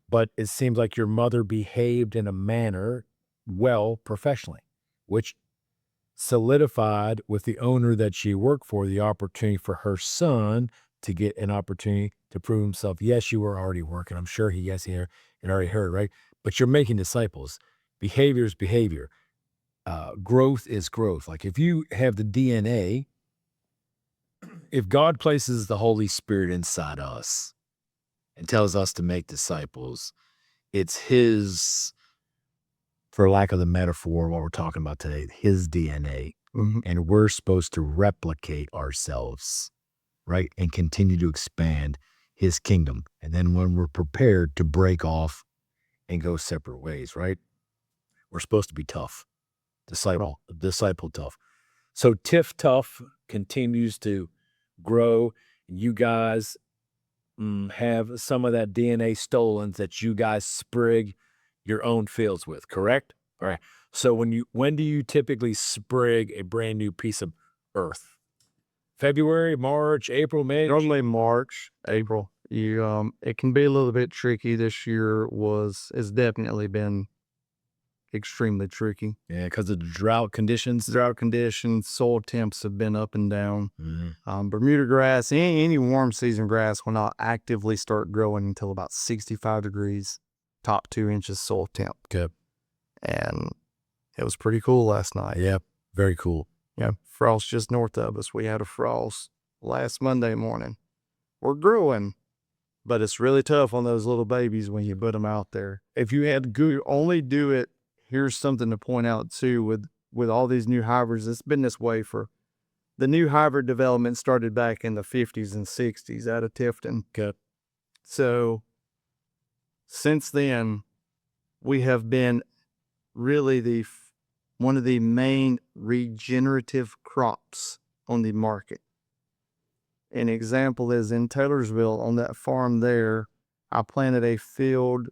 but it seems like your mother behaved in a manner well professionally, which solidified with the owner that she worked for the opportunity for her son to get an opportunity to prove himself. Yes, you were already working. I'm sure he had already heard, right? But you're making disciples. Behavior is behavior. Growth is growth. Like, if you have the DNA, if God places the Holy Spirit inside us and tells us to make disciples, it's his, for lack of the metaphor, what we're talking about today, his DNA. Mm-hmm. And we're supposed to replicate ourselves, right? And continue to expand his kingdom. And then when we're prepared to break off and go separate ways, right? We're supposed to be tough. Disciple tough. So Tiff Tough continues to grow. You guys have some of that DNA stolen that you guys sprig your own fields with, correct? All right. So when do you typically sprig a brand new piece of earth, February, March, April, May? Normally March, April. It can be a little bit tricky. This year has definitely been extremely tricky. Yeah, because of the drought conditions. Drought conditions, soil temps have been up and down. Mm-hmm. Bermuda grass, any warm season grass will not actively start growing until about 65 degrees, top 2 inches soil temp. Okay. And it was pretty cool last night. Yeah, very cool. Yeah, frost just north of us. We had a frost last Monday morning. We're growing, but it's really tough on those little babies when you put them out there. If you had to only do it, here's something to point out too with all these new hybrids. It's been this way for the new hybrid development started back in the 50s and 60s out of Tifton. Okay. So since then, we have been really one of the main regenerative crops on the market. An example is in Taylorsville on that farm there, I planted a field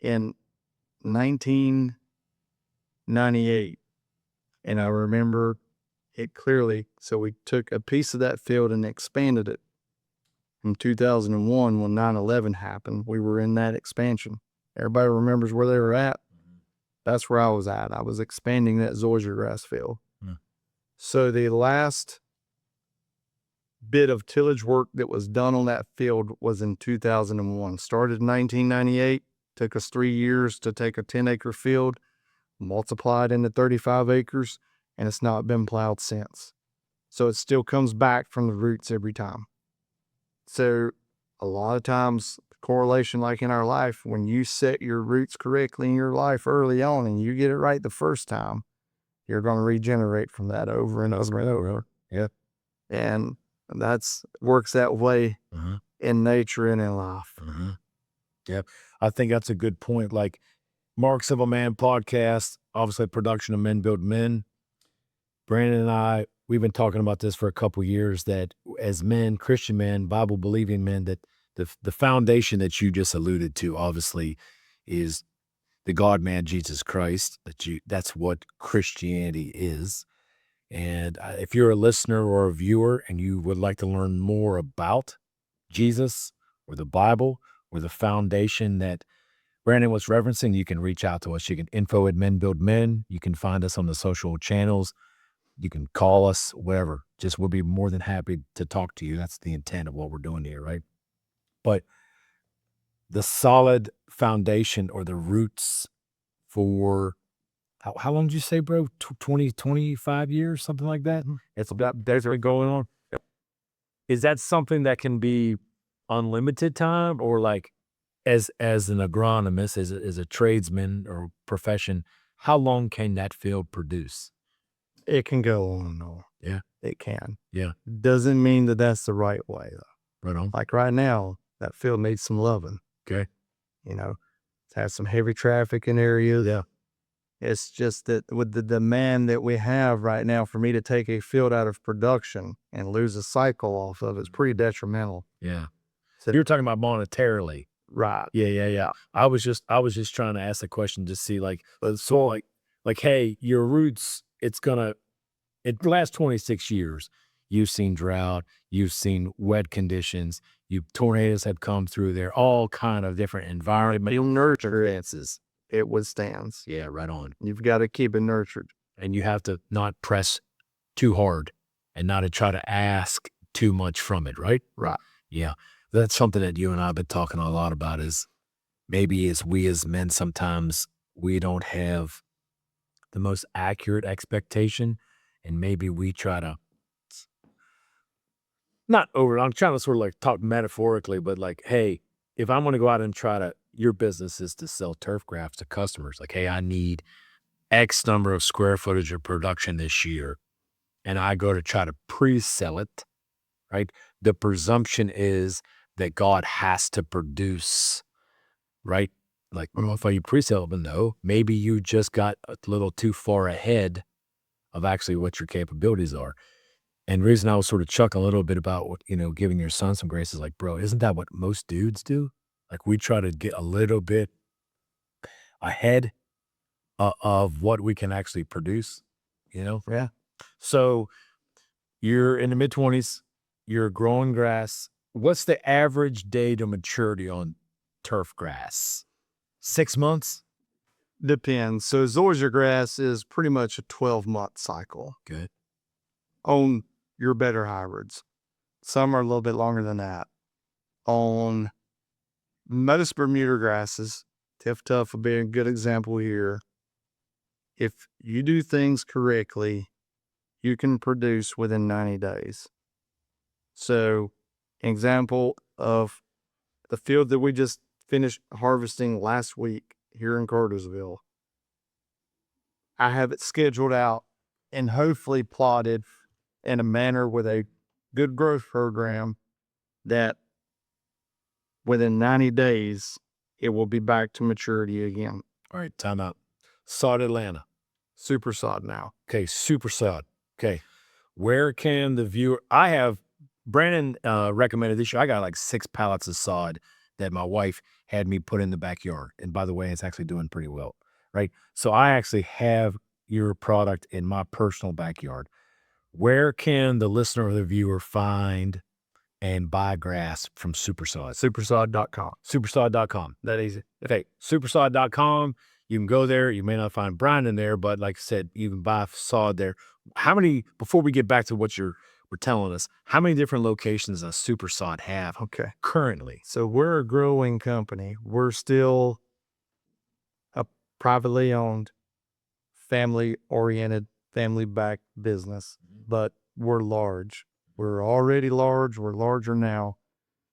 in 1998. And I remember it clearly. So we took a piece of that field and expanded it. In 2001, when 9/11 happened, we were in that expansion. Everybody remembers where they were at. That's where I was at. I was expanding that zoysia grass field. So the last bit of tillage work that was done on that field was in 2001. Started in 1998. Took us 3 years to take a 10-acre field, multiply it into 35 acres, and it's not been plowed since. So it still comes back from the roots every time. So a lot of times, correlation like in our life, when you set your roots correctly in your life early on and you get it right the first time, you're going to regenerate from that over and over and over. Yeah. And works that way in nature and in life. Yep. I think that's a good point. Like Mark Civil Man podcast, obviously production of Men Build Men. Brandon and I, we've been talking about this for a couple of years, that as men, Christian men, Bible believing men, that the foundation that you just alluded to obviously is the God man, Jesus Christ. That's what Christianity is. And if you're a listener or a viewer and you would like to learn more about Jesus or the Bible or the foundation that Brandon was referencing, you can reach out to us. You can info@Men Build Men. You can find us on the social channels. You can call us, whatever. Just we'll be more than happy to talk to you. That's the intent of what we're doing here, right? But the solid foundation or the roots for how long did you say, bro? 20, 25 years, something like that? It's about there's what going on. Is that something that can be unlimited time, or like as an agronomist, as a tradesman or profession, how long can that field produce? It can go on and on. Yeah. It can. Yeah. Doesn't mean that that's the right way, though. Right on. Like right now, that field needs some loving. Okay. It has some heavy traffic in areas. Yeah. It's just that with the demand that we have right now, for me to take a field out of production and lose a cycle off of it's pretty detrimental. Yeah. So You're talking about monetarily. Right. Yeah. I was just trying to ask the question to see like hey, your roots, it the last 26 years, you've seen drought, you've seen wet conditions, tornadoes have come through there, all kind of different environmental nurturances. It withstands. Yeah, right on. You've got to keep it nurtured. And you have to not press too hard and not to try to ask too much from it, right? Right. Yeah. That's something that you and I have been talking a lot about, is maybe we as men, sometimes we don't have the most accurate expectation, and maybe we try to I'm trying to sort of like talk metaphorically, but like, hey, if I'm going to go out and your business is to sell turf grafts to customers, like, hey, I need X number of square footage of production this year, and I go to try to pre-sell it, right? The presumption is that God has to produce, right? Like, if you pre-sell it, but no, maybe you just got a little too far ahead of actually what your capabilities are. And the reason I was sort of chuckling a little bit about what, giving your son some grace is like, bro, isn't that what most dudes do? Like, we try to get a little bit ahead of what we can actually produce, Yeah. So, You're in the mid-20s. You're growing grass. What's the average day to maturity on turf grass? 6 months? Depends. So zoysia grass is pretty much a 12-month cycle Good. on your better hybrids. Some are a little bit longer than that. On most Bermuda grasses, Tiff Tuff would be a good example here. If you do things correctly, you can produce within 90 days. So, example of the field that we just finished harvesting last week here in Cartersville. I have it scheduled out and hopefully plotted in a manner with a good growth program that within 90 days, it will be back to maturity again. All right, time out. Sod Atlanta. Super sod now. Okay, super sod. Okay. Where can the viewer Brandon recommended this year. I got like 6 pallets of sod that my wife had me put in the backyard. And by the way, it's actually doing pretty well. Right. So I actually have your product in my personal backyard. Where can the listener or the viewer find and buy grass from Supersod? Supersod.com. Supersod.com. That easy. Okay, supersod.com. You can go there. You may not find Brian in there, but like I said, you can buy sod there. Before we get back to what we're telling us, how many different locations does Supersod have Okay. currently? So we're a growing company. We're still a privately owned, family-oriented, family-backed business, but we're large. We're already large. We're larger now.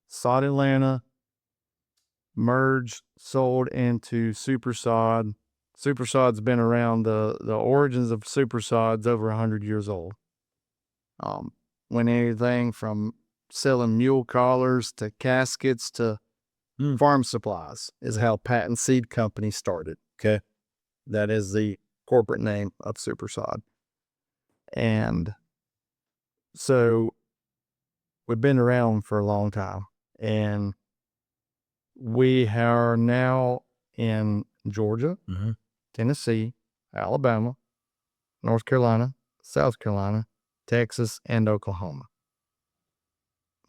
Sod Atlanta merged, sold into Supersod. Supersod's been around. The origins of Supersod's over 100 years old. When anything from selling mule collars to caskets to farm supplies is how Patton Seed Company started. Okay. That is the corporate name of Supersod. And so we've been around for a long time, and we are now in Georgia, Tennessee, Alabama, North Carolina, South Carolina, Texas, and Oklahoma.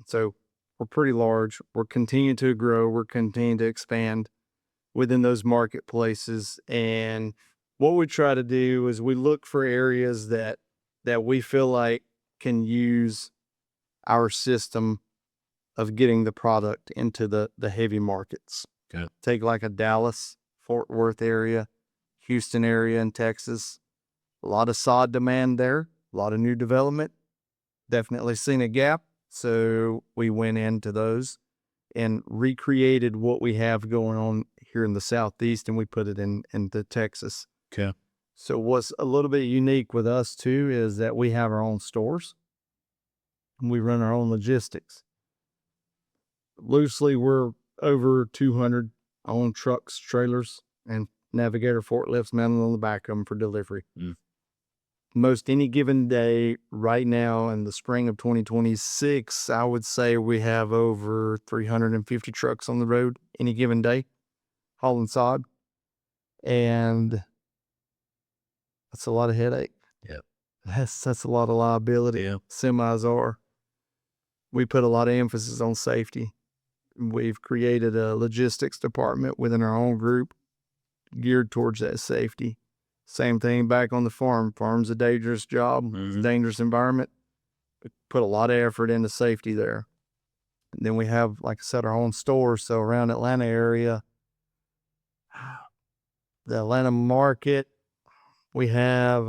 So we're pretty large. We're continuing to grow. We're continuing to expand within those marketplaces. And what we try to do is we look for areas that we feel like can use our system of getting the product into the heavy markets. Okay. Take like a Dallas, Fort Worth area, Houston area in Texas. A lot of sod demand there, a lot of new development. Definitely seen a gap. So we went into those and recreated what we have going on here in the Southeast, and we put it into Texas. Okay. So what's a little bit unique with us too is that we have our own stores and we run our own logistics. Loosely, we're over 200 owned trucks, trailers, and Navigator forklifts mounted on the back of them for delivery. Most any given day right now in the spring of 2026, I would say we have over 350 trucks on the road any given day hauling sod. And that's a lot of headache. Yep. That's a lot of liability. Yeah. Semis are. We put a lot of emphasis on safety. We've created a logistics department within our own group geared towards that safety. Same thing back on the farm. Farm's a dangerous job. It's a dangerous environment. We put a lot of effort into safety there. And then we have, like I said, our own stores. So around Atlanta area, the Atlanta market, we have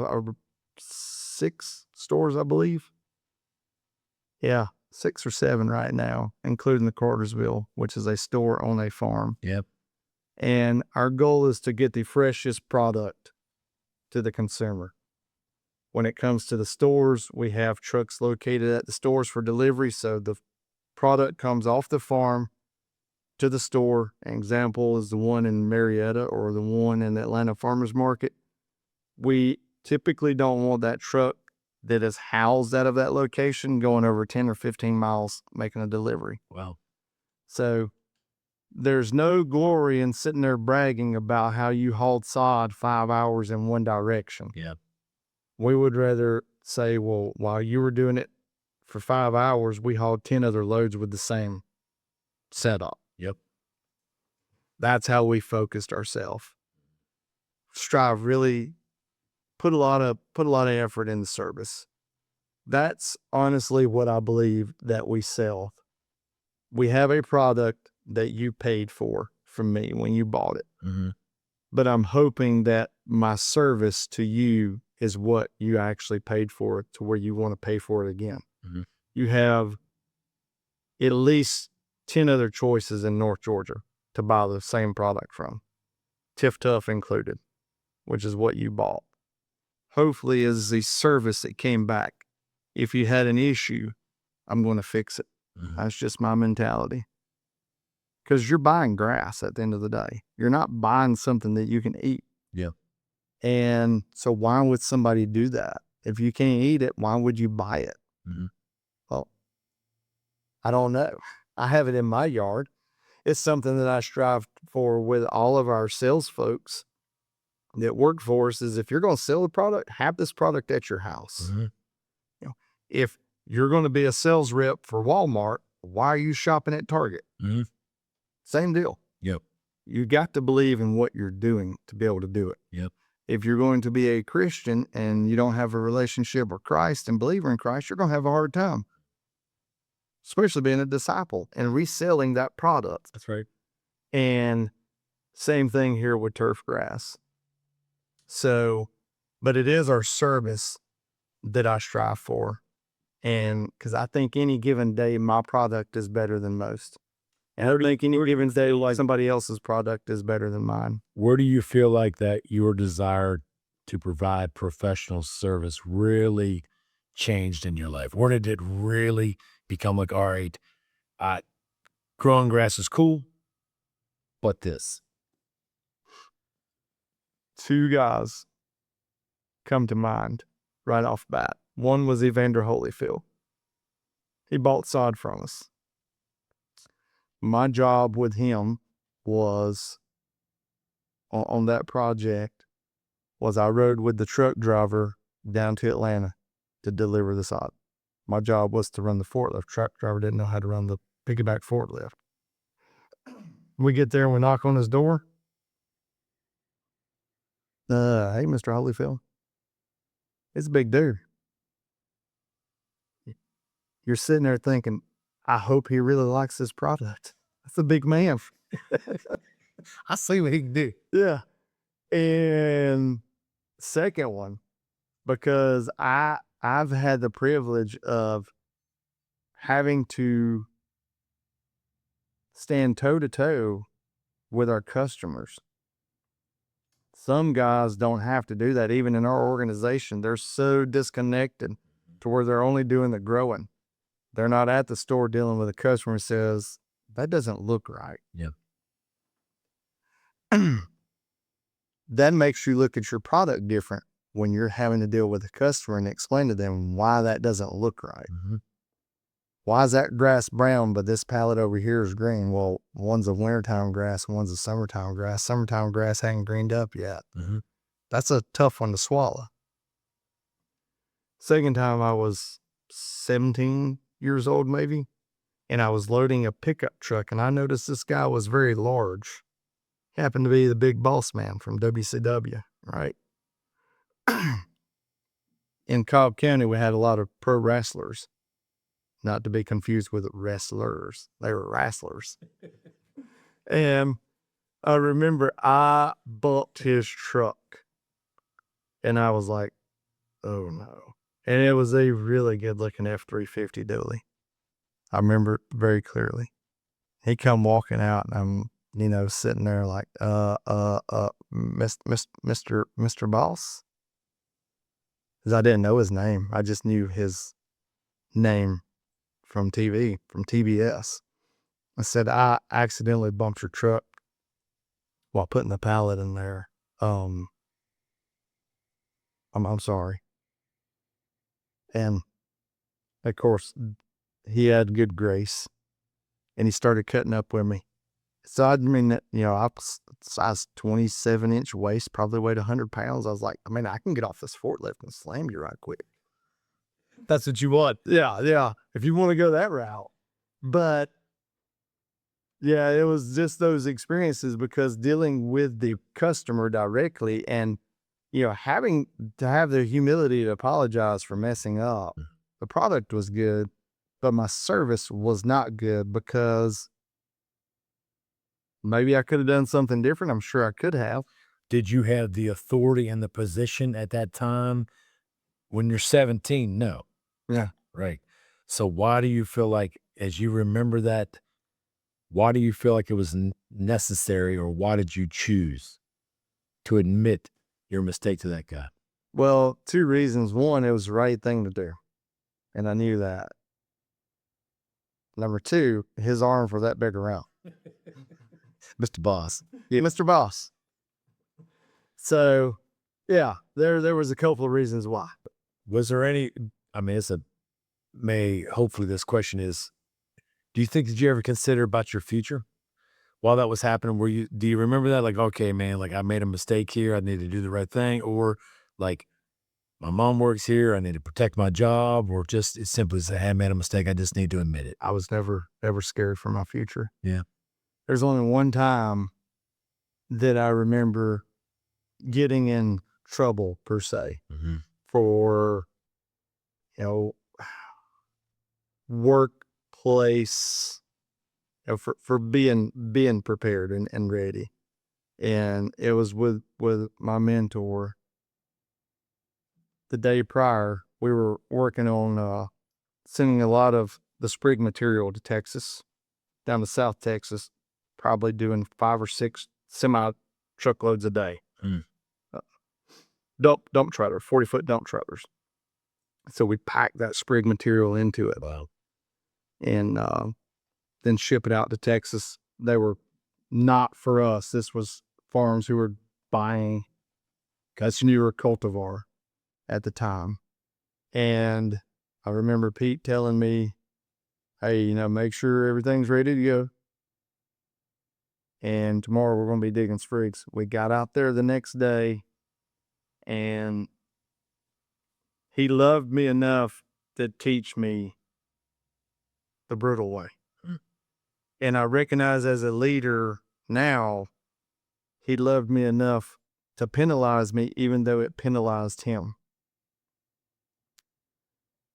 6 stores, I believe. Yeah, 6 or 7 right now, including the Cartersville, which is a store on a farm. Yep. And our goal is to get the freshest product to the consumer. When it comes to the stores, we have trucks located at the stores for delivery. So the product comes off the farm to the store. An example is the one in Marietta or the one in the Atlanta Farmers Market. We typically don't want that truck that is housed out of that location going over 10 or 15 miles making a delivery. Wow. So there's no glory in sitting there bragging about how you hauled sod 5 hours in one direction. Yeah. We would rather say, well, while you were doing it for 5 hours, we hauled 10 other loads with the same setup. Yep. That's how we focused ourselves. Strive really put a lot of effort in the service. That's honestly what I believe that we sell. We have a product that you paid for from me when you bought it. Mm-hmm. But I'm hoping that my service to you is what you actually paid for it, to where you want to pay for it again. Mm-hmm. You have at least 10 other choices in North Georgia to buy the same product from, Tiff Tough included, which is what you bought. Hopefully is the service that came back. If you had an issue, I'm going to fix it. Mm-hmm. That's just my mentality. Because you're buying grass at the end of the day. You're not buying something that you can eat. Yeah. And so why would somebody do that? If you can't eat it, why would you buy it? Mm-hmm. Well, I don't know. I have it in my yard. It's something that I strive for with all of our sales folks that work for us, is if you're going to sell the product, have this product at your house. Mm-hmm. You know, if you're going to be a sales rep for Walmart, why are you shopping at Target? Mm-hmm. Same deal. Yep. You got to believe in what you're doing to be able to do it. Yep. If you're going to be a Christian and you don't have a relationship with Christ and believer in Christ, you're going to have a hard time, especially being a disciple and reselling that product. That's right. And same thing here with turf grass. So, but it is our service that I strive for. And because I think any given day, my product is better than most. And I don't think any given day, like somebody else's product is better than mine. Where do you feel like that your desire to provide professional service really changed in your life? Where did it really become like, all right, growing grass is cool, but this? Two guys come to mind right off bat. One was Evander Holyfield. He bought sod from us. My job with him was on that project was I rode with the truck driver down to Atlanta to deliver the sod. My job was to run the forklift. Truck driver didn't know how to run the piggyback forklift. We get there and we knock on his door. Hey, Mr. Holyfield. It's a big dude. You're sitting there thinking, I hope he really likes this product. That's a big man. I see what he can do. Yeah. And second one, because I've had the privilege of having to stand toe to toe with our customers. Some guys don't have to do that. Even in our organization, they're so disconnected to where they're only doing the growing. They're not at the store dealing with a customer who says, that doesn't look right. Yeah. That makes you look at your product different when you're having to deal with a customer and explain to them why that doesn't look right. Mm-hmm. Why is that grass brown, but this pallet over here is green? Well, one's a wintertime grass, one's a summertime grass. Summertime grass hadn't greened up yet. Mm-hmm. That's a tough one to swallow. Second time I was 17 years old maybe, and I was loading a pickup truck, and I noticed this guy was very large. Happened to be the big boss man from WCW, right? In Cobb County, we had a lot of pro wrestlers, not to be confused with wrestlers. They were wrestlers. And I remember I bumped his truck, and I was like, oh no. And it was a really good looking F-350 dually. I remember it very clearly. He come walking out, and I'm, sitting there like, Mr. Boss? Because I didn't know his name. I just knew his name from TV, from TBS. I said, I accidentally bumped your truck while putting the pallet in there. I'm sorry. And of course, he had good grace, and he started cutting up with me. So I mean, I was size 27-inch waist, probably weighed 100 pounds. I was like, I can get off this forklift and slam you right quick. That's what you want. Yeah. If you want to go that route. But yeah, it was just those experiences because dealing with the customer directly and, having to have the humility to apologize for messing up. The product was good, but my service was not good because maybe I could have done something different. I'm sure I could have. Did you have the authority and the position at that time? When you're 17, no. Yeah. Right. So why do you feel like, as you remember that, why do you feel like it was necessary, or why did you choose to admit your mistake to that guy? Well, two reasons. One, it was the right thing to do, and I knew that. Number two, his arms were that big around. Mr. Boss. Yeah, Mr. Boss. So, yeah, there was a couple of reasons why. Was there any, I mean, hopefully this question is, do you think, did you ever consider about your future while that was happening? Do you remember that? Like, okay, man, like I made a mistake here. I need to do the right thing. Or like, my mom works here. I need to protect my job, or just as simply as, hey, I made a mistake. I just need to admit it. I was never, ever scared for my future. Yeah. There's only one time that I remember getting in trouble, per se, for, workplace, for being prepared and ready. And it was with my mentor. The day prior, we were working on sending a lot of the sprig material to Texas, down to South Texas, probably doing 5 or 6 semi truckloads a day. Dump trailer, 40-foot dump trailers. So we packed that sprig material into it. Wow. And then ship it out to Texas. They were not for us. This was farms who were buying Cusnewer cultivar at the time. And I remember Pete telling me, hey, make sure everything's ready to go. And tomorrow we're going to be digging sprigs. We got out there the next day, and he loved me enough to teach me the brutal way. And I recognize as a leader now, he loved me enough to penalize me, even though it penalized him.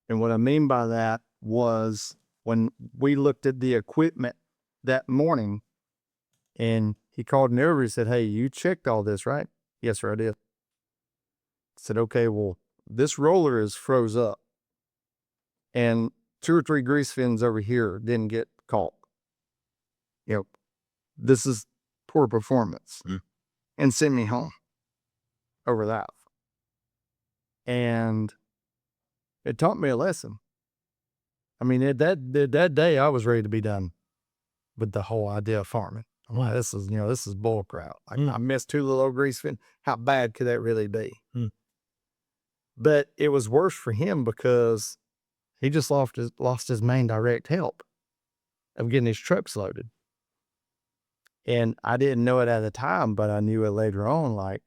And what I mean by that was when we looked at the equipment that morning, and he called me over and said, hey, you checked all this, right? Yes, sir, I did. I said, okay, well, this roller is froze up, and 2 or 3 grease fins over here didn't get caught. This is poor performance. And send me home over that. And it taught me a lesson. I mean, that day I was ready to be done with the whole idea of farming. I'm like, this is bull crap. I missed 2 little old grease fins. How bad could that really be? But it was worse for him because he just lost his main direct help of getting his trucks loaded. And I didn't know it at the time, but I knew it later on. Like,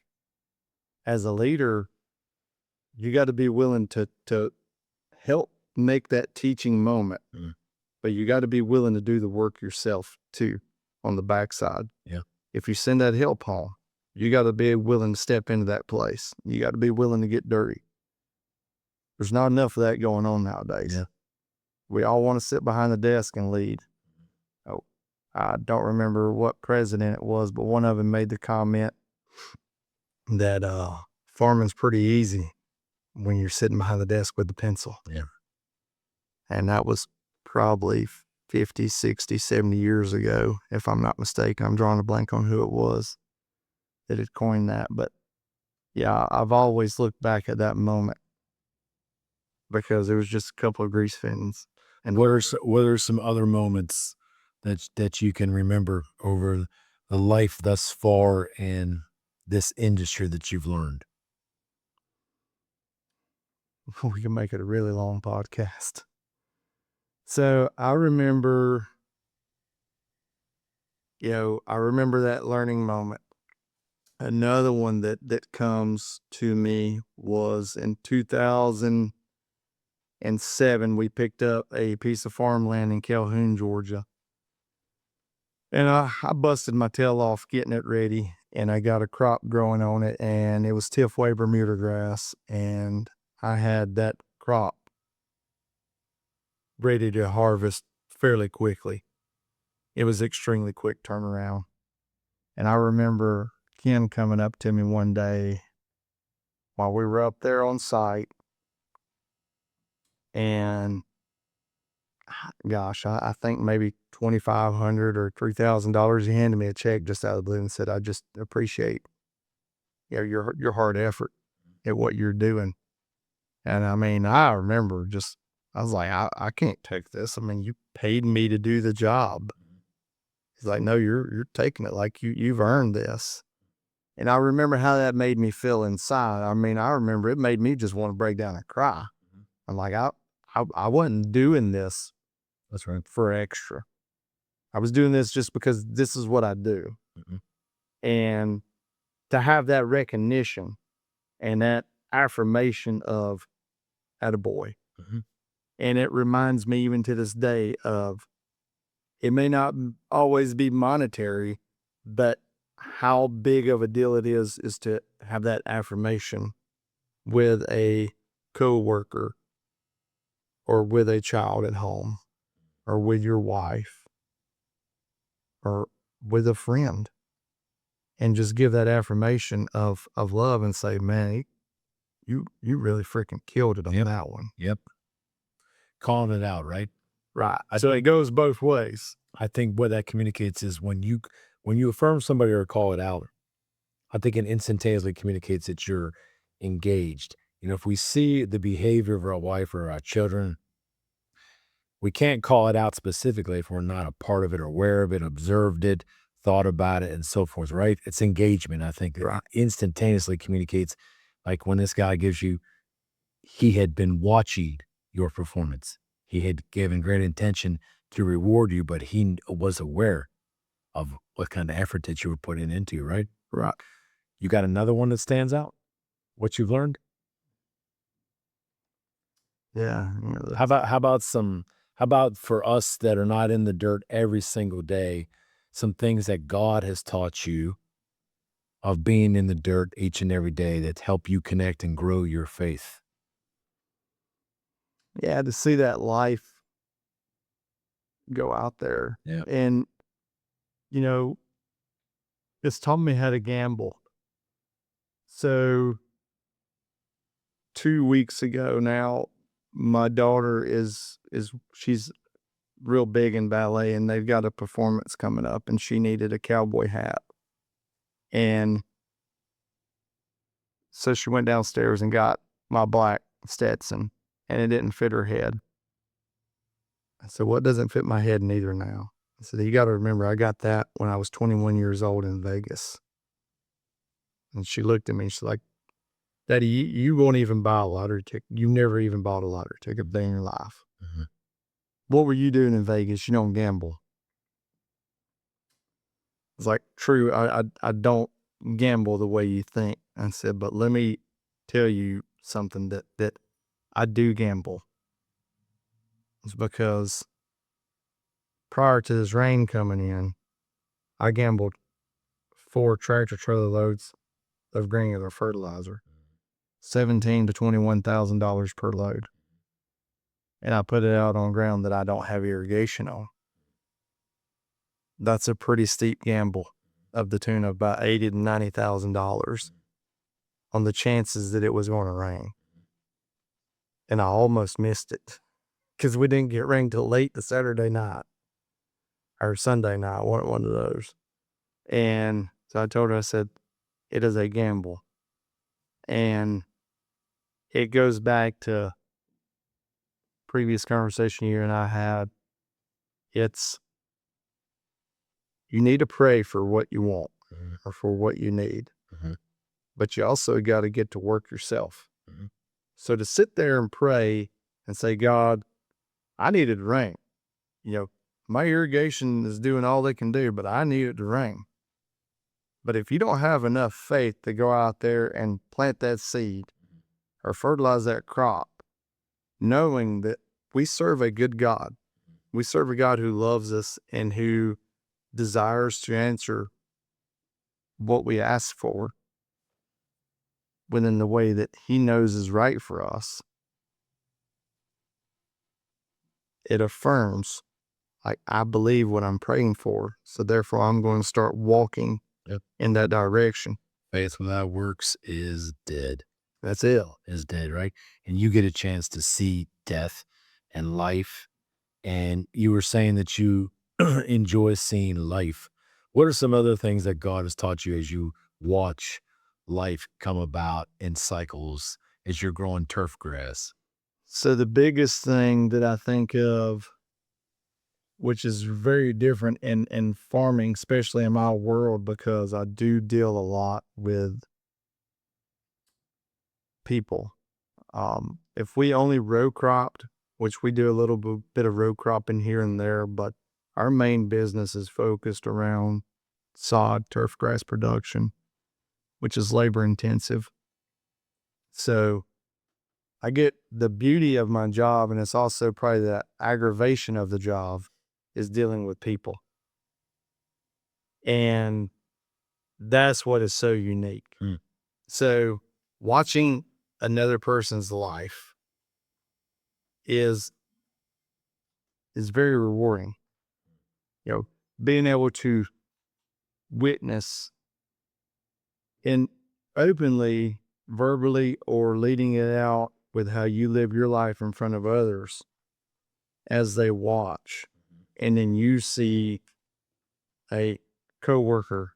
as a leader, you got to be willing to help make that teaching moment, but you got to be willing to do the work yourself too on the backside. Yeah. If you send that help home, you got to be willing to step into that place. You got to be willing to get dirty. There's not enough of that going on nowadays. Yeah. We all want to sit behind the desk and lead. I don't remember what president it was, but one of them made the comment that farming's pretty easy when you're sitting behind the desk with the pencil. Yeah. And that was probably 50, 60, 70 years ago, if I'm not mistaken. I'm drawing a blank on who it was that had coined that. But yeah, I've always looked back at that moment because it was just a couple of grease fins. And what are some other moments that you can remember over the life thus far in this industry that you've learned? We can make it a really long podcast. So I remember, that learning moment. Another one that comes to me was in 2000 2007, we picked up a piece of farmland in Calhoun, Georgia. And I busted my tail off getting it ready, and I got a crop growing on it, and it was Tifway Bermuda grass, and I had that crop ready to harvest fairly quickly. It was extremely quick turnaround. And I remember Ken coming up to me one day while we were up there on site, and gosh, I think maybe $2,500 or $3,000. He handed me a check just out of the blue and said, "I just appreciate, your hard effort at what you're doing." And I mean, I remember I was like, I can't take this. I mean, you paid me to do the job. He's like, "No, you're taking it like you've earned this." And I remember how that made me feel inside. I mean, I remember it made me just want to break down and cry. I'm like, I wasn't doing this That's right. for extra. I was doing this just because this is what I do. And to have that recognition and that affirmation of attaboy. And it reminds me even to this day of, it may not always be monetary, but how big of a deal it is to have that affirmation with a coworker or with a child at home or with your wife or with a friend, and just give that affirmation of love and say, "Man, you really freaking killed it on that one." Yep. Calling it out, right? Right. So it goes both ways. I think what that communicates is when you affirm somebody or call it out, I think it instantaneously communicates that you're engaged. If we see the behavior of our wife or our children, we can't call it out specifically if we're not a part of it or aware of it, observed it, thought about it, and so forth, right? It's engagement. I think that instantaneously communicates, like when this guy gives you, he had been watching your performance. He had given great intention to reward you, but he was aware of what kind of effort that you were putting into, right? Right. You got another one that stands out? What you've learned? Yeah. How about for us that are not in the dirt every single day, some things that God has taught you of being in the dirt each and every day that help you connect and grow your faith? Yeah, to see that life go out there. Yeah. And, it's taught me how to gamble. So 2 weeks ago now, my daughter she's real big in ballet, and they've got a performance coming up, and she needed a cowboy hat. And so she went downstairs and got my black Stetson, and it didn't fit her head. I said, "What doesn't fit my head neither now?" I said, "You got to remember, I got that when I was 21 years old in Vegas." And she looked at me, she's like, "Daddy, you won't even buy a lottery ticket. You never even bought a lottery ticket a day in your life. What were you doing in Vegas? You don't gamble." It's like, "True, I don't gamble the way you think." I said, "But let me tell you something that I do gamble. It's because prior to this rain coming in, I gambled 4 tractor trailer loads of granular fertilizer, $17,000 to $21,000 per load. And I put it out on ground that I don't have irrigation on. That's a pretty steep gamble of the tune of about $80,000 to $90,000 on the chances that it was going to rain. And I almost missed it because we didn't get rain till late the Saturday night or Sunday night, one of those. And so I told her, I said, it is a gamble. And it goes back to previous conversation you and I had. It's, you need to pray for what you want or for what you need, but you also got to get to work yourself. So to sit there and pray and say, "God, I needed rain. My irrigation is doing all they can do, but I need it to rain." But if you don't have enough faith to go out there and plant that seed or fertilize that crop, knowing that we serve a good God. We serve a God who loves us and who desires to answer what we ask for within the way that he knows is right for us. It affirms, like, I believe what I'm praying for, so therefore I'm going to start walking in that direction. Faith without works is dead. That's it. Is dead, right? And you get a chance to see death and life. And you were saying that you enjoy seeing life. What are some other things that God has taught you as you watch life come about in cycles as you're growing turf grass? So the biggest thing that I think of, which is very different in farming, especially in my world, because I do deal a lot with people. If we only row cropped, which we do a little bit of row cropping here and there, but our main business is focused around sod, turf grass production, which is labor intensive. So I get the beauty of my job, and it's also probably the aggravation of the job, is dealing with people. And that's what is so unique. Mm. So watching another person's life is very rewarding. You know, being able to witness in openly, verbally, or leading it out with how you live your life in front of others as they watch. And then you see a coworker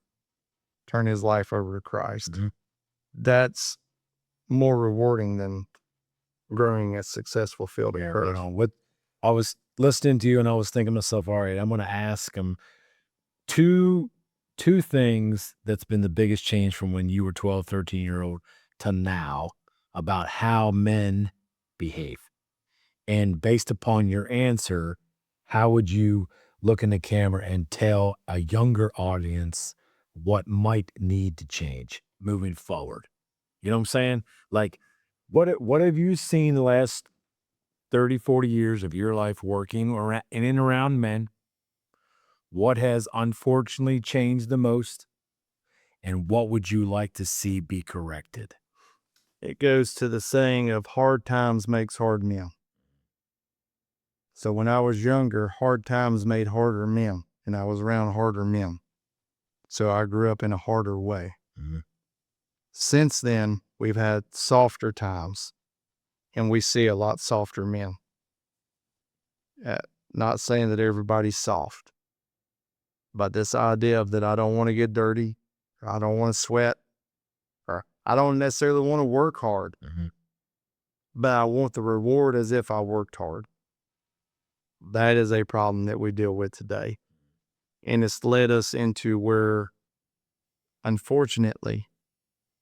turn his life over to Christ. Mhm. That's more rewarding than growing a successful field of Yeah, turf. right on. What I was listening to you and I was thinking to myself, all right, I'm going to ask him two things that's been the biggest change from when you were 12, 13-year-old to now about how men behave. And based upon your answer, how would you look in the camera and tell a younger audience what might need to change moving forward? You know what I'm saying? Like, what have you seen the last 30, 40 years of your life working around, in and around men? What has unfortunately changed the most? And what would you like to see be corrected? It goes to the saying of hard times makes hard men. So when I was younger, hard times made harder men, and I was around harder men. So I grew up in a harder way. Mhm. Since then, we've had softer times, and we see a lot softer men. Not saying that everybody's soft, but this idea of that I don't want to get dirty, or I don't want to sweat, or I don't necessarily want to work hard, Mhm. but I want the reward as if I worked hard. That is a problem that we deal with today. And it's led us into where, unfortunately,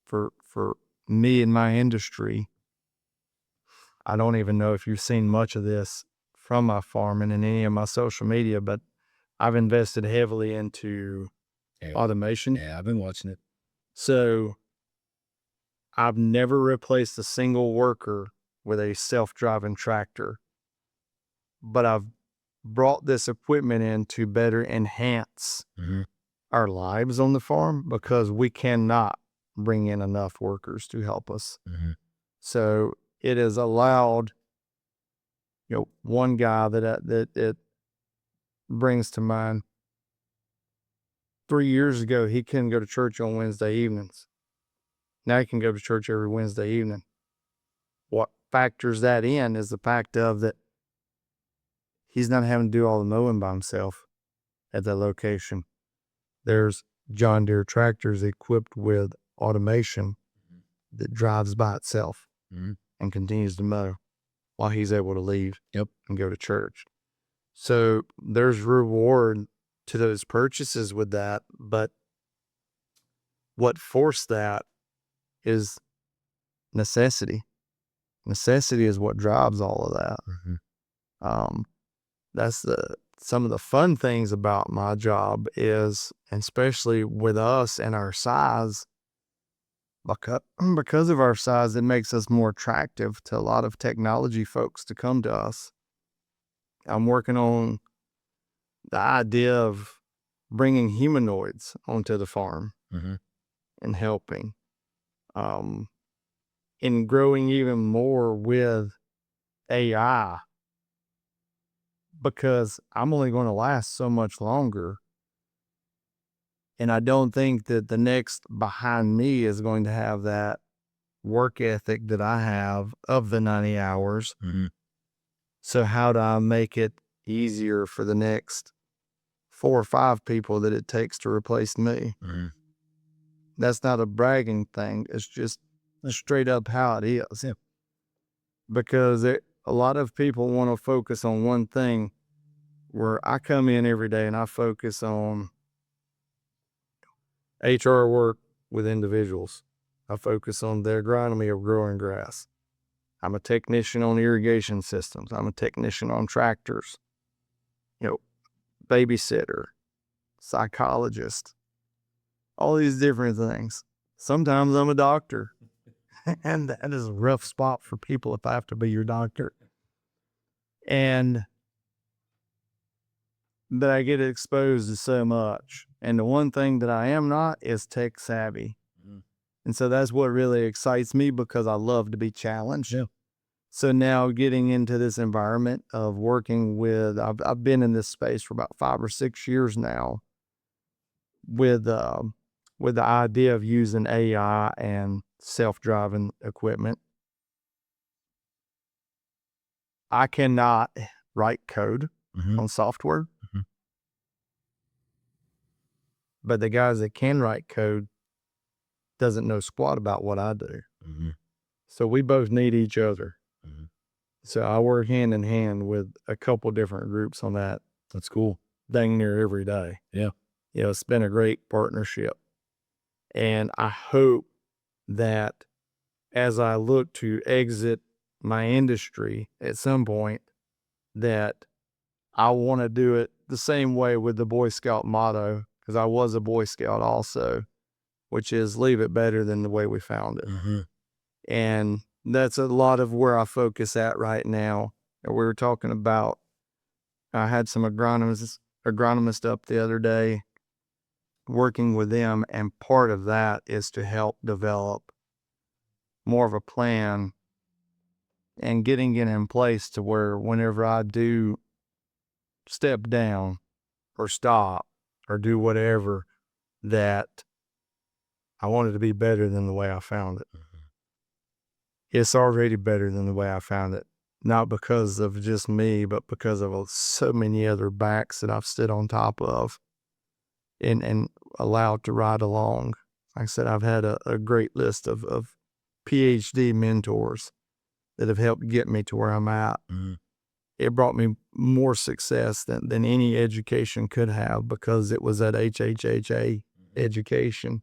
for me and my industry, I don't even know if you've seen much of this from my farming and any of my social media, but I've invested heavily into Yeah. automation. Yeah, I've been watching it. So I've never replaced a single worker with a self-driving tractor, but I've brought this equipment in to better enhance Mhm. our lives on the farm because we cannot bring in enough workers to help us. Mhm. So it has allowed, one guy that it brings to mind. 3 years ago, he couldn't go to church on Wednesday evenings. Now he can go to church every Wednesday evening. What factors that in is the fact of that he's not having to do all the mowing by himself at that location. There's John Deere tractors equipped with automation that drives by itself Mhm. and continues to mow while he's able to leave Yep. and go to church. So there's reward to those purchases with that, but what forced that is necessity. Necessity is what drives all of that. Mhm. That's some of the fun things about my job is, and especially with us and our size, Because of our size, it makes us more attractive to a lot of technology folks to come to us. I'm working on the idea of bringing humanoids onto the farm Mm-hmm. and helping, and growing even more with AI, because I'm only going to last so much longer. And I don't think that the next behind me is going to have that work ethic that I have of the 90 hours. Mm-hmm. So how do I make it easier for the next 4 or 5 people that it takes to replace me? Mm-hmm. That's not a bragging thing. It's just straight up how it is. Yeah. Because a lot of people want to focus on one thing, where I come in every day and I focus on HR work with individuals. I focus on the agronomy of growing grass. I'm a technician on irrigation systems. I'm a technician on tractors, babysitter, psychologist, all these different things. Sometimes I'm a doctor, and that is a rough spot for people if I have to be your doctor. But I get exposed to so much. And the one thing that I am not is tech savvy. Mhm. And so that's what really excites me, because I love to be challenged. Yeah. So now getting into this environment of working with, I've been in this space for about 5 or 6 years now, with the idea of using AI and self-driving equipment. I cannot write code Mm-hmm. on software, Mhm. but the guys that can write code doesn't know squat about what I do. Mm-hmm. So we both need each other. Mhm. So I work hand in hand with a couple different groups on that That's cool. dang near every day. Yeah. It's been a great partnership. And I hope that as I look to exit my industry at some point, that I want to do it the same way with the Boy Scout motto, because I was a Boy Scout also, which is leave it better than the way we found it. Mm-hmm. And that's a lot of where I focus at right now. And we were talking about, I had some agronomists up the other day, working with them, and part of that is to help develop more of a plan and getting it in place to where whenever I do step down or stop or do whatever, that I want it to be better than the way I found it. Mm-hmm. It's already better than the way I found it, not because of just me, but because of so many other backs that I've stood on top of and allowed to ride along. Like I said, I've had a great list of PhD mentors that have helped get me to where I'm at. Mm-hmm. It brought me more success than any education could have, because it was that HHHA education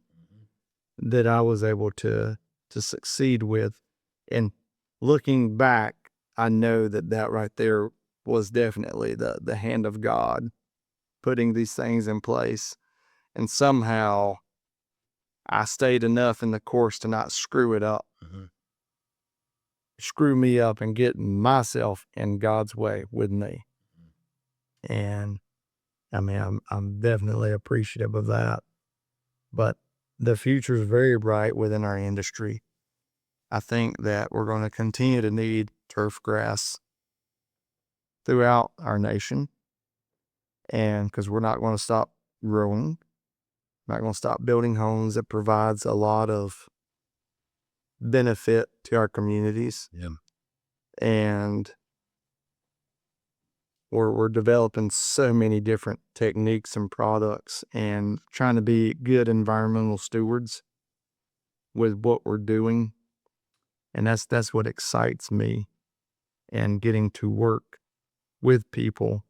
that I was able to succeed with. And looking back, I know that right there was definitely the hand of God putting these things in place. And somehow I stayed enough in the course to not screw it up, Mm-hmm. screw me up and get myself in God's way with me. And I mean, I'm definitely appreciative of that. But the future is very bright within our industry. I think that we're going to continue to need turf grass throughout our nation. And because we're not going to stop growing, not going to stop building homes that provides a lot of benefit to our communities. Yeah. And we're developing so many different techniques and products and trying to be good environmental stewards with what we're doing. And that's what excites me, and getting to work with people.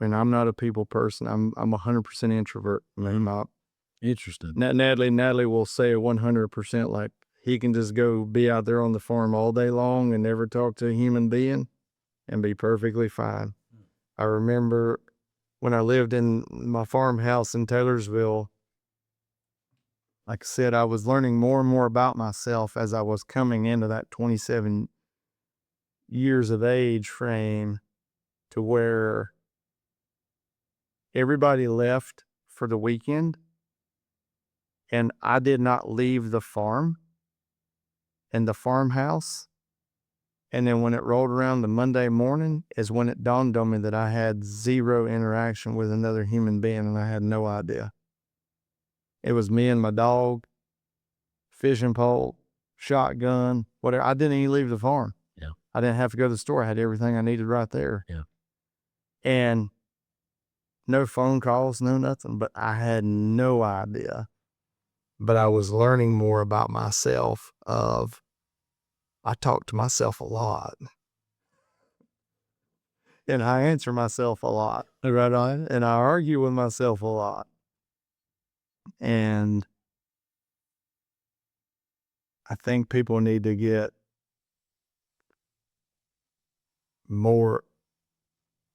And I'm not a people person. I'm 100% introvert. Interesting. Natalie will say 100%, like he can just go be out there on the farm all day long and never talk to a human being and be perfectly fine. I remember when I lived in my farmhouse in Taylorsville, like I said, I was learning more and more about myself as I was coming into that 27 years of age frame, to where everybody left for the weekend and I did not leave the farm and the farmhouse. And then when it rolled around the Monday morning is when it dawned on me that I had zero interaction with another human being, and I had no idea. It was me and my dog, fishing pole, shotgun, whatever. I didn't even leave the farm. Yeah. I didn't have to go to the store. I had everything I needed right there. Yeah. And no phone calls, no nothing, but I had no idea. But I was learning more about myself. I talk to myself a lot. And I answer myself a lot, right on? And I argue with myself a lot. And I think people need to get more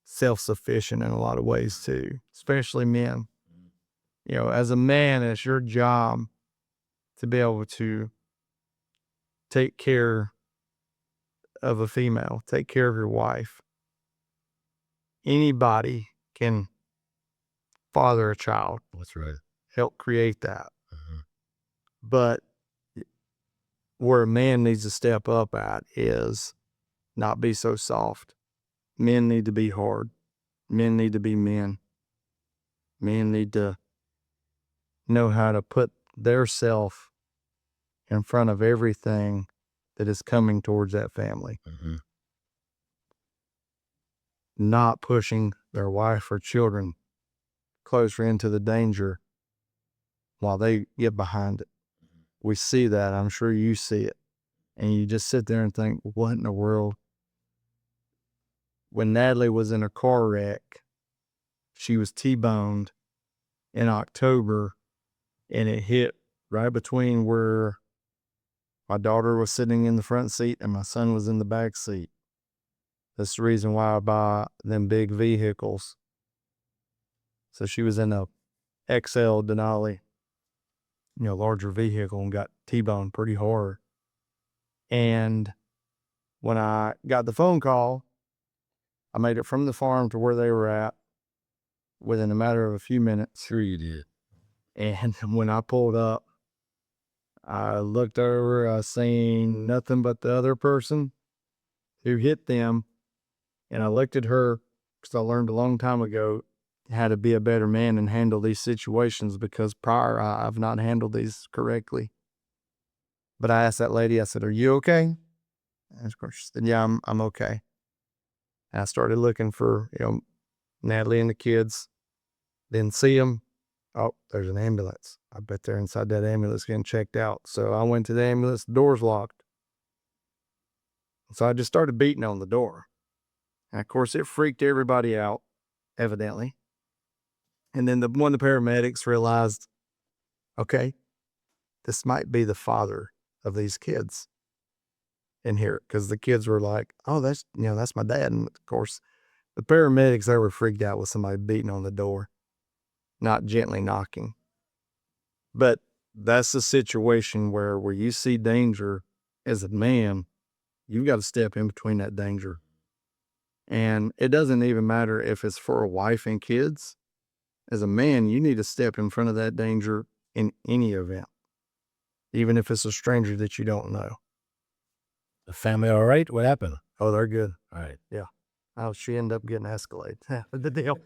self-sufficient in a lot of ways too, especially men. You know, as a man, it's your job to be able to take care of a female, take care of your wife. Anybody can father a child, That's right. help create that. Mhm. But where a man needs to step up at is not be so soft. Men need to be hard. Men need to be men. Men need to know how to put their self in front of everything that is coming towards that family. Mhm. Not pushing their wife or children closer into the danger while they get behind it. We see that. I'm sure you see it. And you just sit there and think, what in the world? When Natalie was in a car wreck, she was T-boned in October, and it hit right between where my daughter was sitting in the front seat and my son was in the back seat. That's the reason why I buy them big vehicles. So she was in a XL Denali, larger vehicle, and got T-boned pretty hard. And when I got the phone call, I made it from the farm to where they were at within a matter of a few minutes. Sure you did. And when I pulled up, I looked over, I seen nothing but the other person who hit them. And I looked at her because I learned a long time ago how to be a better man and handle these situations, because prior I've not handled these correctly. But I asked that lady, I said, "Are you okay?" And of course she said, "Yeah, I'm okay." And I started looking for, Natalie and the kids. Didn't see them. Oh, there's an ambulance. I bet they're inside that ambulance getting checked out. So I went to the ambulance, the door's locked. So I just started beating on the door. And of course, it freaked everybody out, evidently. And then one of the paramedics realized, okay, this might be the father of these kids in here. Because the kids were like, oh, that's my dad. And of course, the paramedics, they were freaked out with somebody beating on the door, not gently knocking. But that's a situation where you see danger as a man, you've got to step in between that danger. And it doesn't even matter if it's for a wife and kids. As a man, you need to step in front of that danger in any event, even if it's a stranger that you don't know. The family all right? What happened? Oh, they're good. All right. Oh, she ended up getting Escalade. The deal.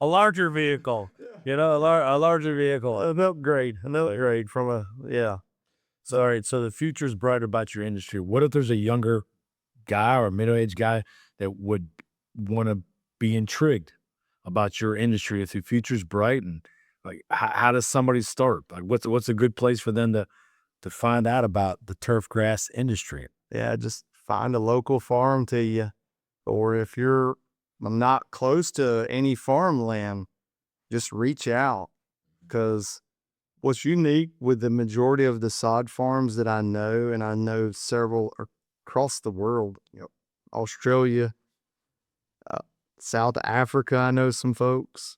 A larger vehicle, a larger vehicle. An upgrade from So, all right. So the future's bright about your industry. What if there's a younger guy or middle-aged guy that would want to be intrigued about your industry? If the future's bright, and like, how does somebody start? Like, what's a good place for them to find out about the turf grass industry? Yeah, just find a local farm to you. Or if you're not close to any farmland, just reach out. Because what's unique with the majority of the sod farms that I know, and I know several across the world, Australia, South Africa, I know some folks,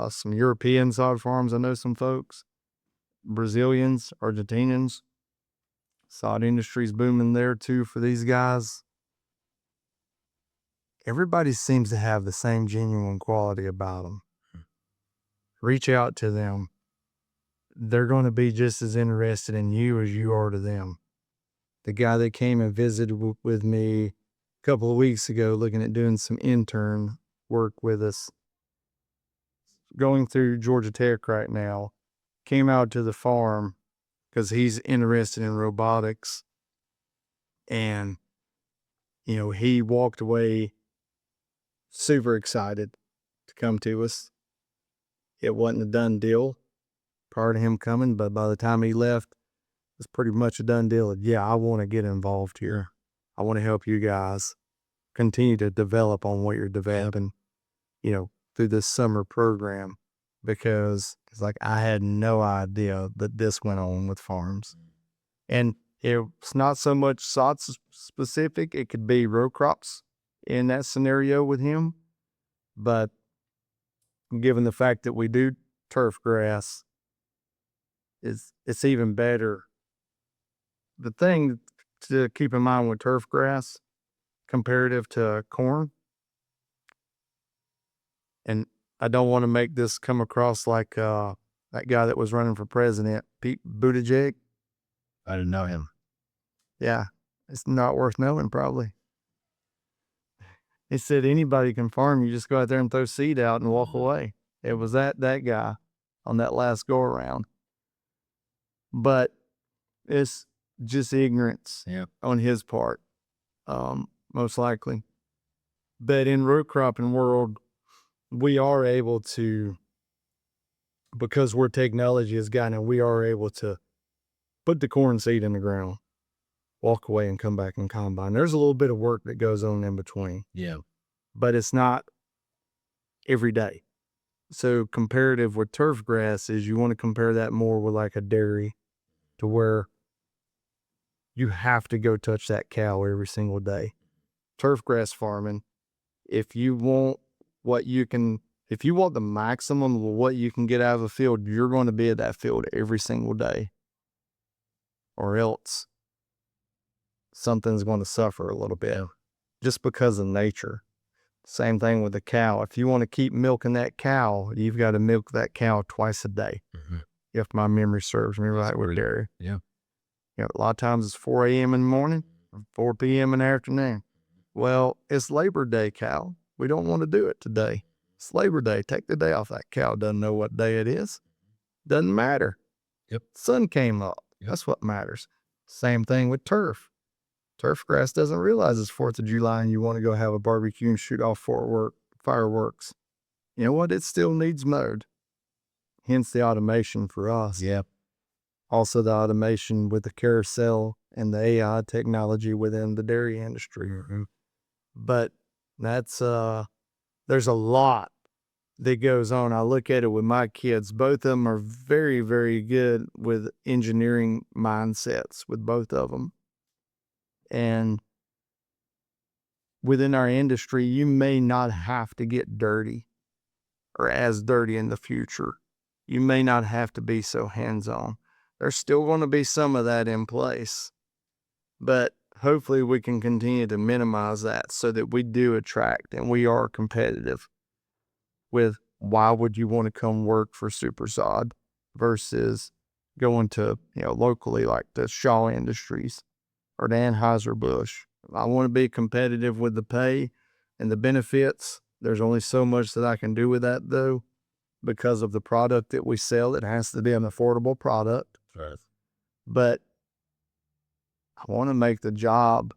some European sod farms, I know some folks. Brazilians, Argentinians. Sod industry's booming there too for these guys. Everybody seems to have the same genuine quality about them. Reach out to them. They're going to be just as interested in you as you are to them. The guy that came and visited with me a couple of weeks ago, looking at doing some intern work with us, going through Georgia Tech right now, came out to the farm because he's interested in robotics. And, you know, he walked away super excited to come to us. It wasn't a done deal prior to him coming, but by the time he left, it's pretty much a done deal. Yeah, I want to get involved here. I want to help you guys continue to develop on what you're developing, you know, through this summer program, because it's like I had no idea that this went on with farms. And it's not so much sod specific. It could be row crops in that scenario with him. But given the fact that we do turf grass, it's even better. The thing to keep in mind with turf grass comparative to corn, and I don't want to make this come across like that guy that was running for president, Pete Buttigieg. I didn't know him. Yeah, it's not worth knowing probably. He said anybody can farm, you just go out there and throw seed out and walk away. It was that guy on that last go around. But it's just ignorance on his part, most likely. But in root cropping world, we are able to, because we're technology has gotten it, we are able to put the corn seed in the ground, walk away and come back and combine. There's a little bit of work that goes on in between. Yeah. But it's not every day. So comparative with turf grass is you want to compare that more with like a dairy, to where you have to go touch that cow every single day. Turf grass farming, if you want the maximum of what you can get out of a field, you're going to be at that field every single day, or else something's going to suffer a little bit just because of nature. Same thing with the cow. If you want to keep milking that cow, you've got to milk that cow twice a day. Mm-hmm. If my memory serves me right with dairy. Yeah. You know, a lot of times it's 4 a.m. in the morning, 4 p.m. in the afternoon. Well, it's Labor Day, cow. We don't want to do it today. It's Labor Day. Take the day off. That cow doesn't know what day it is. Doesn't matter. Yep. Sun came up. That's what matters. Same thing with turf. Turf grass doesn't realize it's 4th of July and you want to go have a barbecue and shoot off fireworks. You know what? It still needs mowed. Hence the automation for us. Yeah. Also the automation with the carousel and the AI technology within the dairy industry. Mm-hmm. But that's, there's a lot that goes on. I look at it with my kids. Both of them are very, very good with engineering mindsets with both of them. And within our industry, you may not have to get dirty or as dirty in the future. You may not have to be so hands-on. There's still going to be some of that in place, but hopefully we can continue to minimize that so that we do attract and we are competitive with why would you want to come work for SuperSod versus going to, you know, locally like the Shaw Industries or the Anheuser-Busch. I want to be competitive with the pay and the benefits. There's only so much that I can do with that though, because of the product that we sell. It has to be an affordable product. Right. But I want to make the job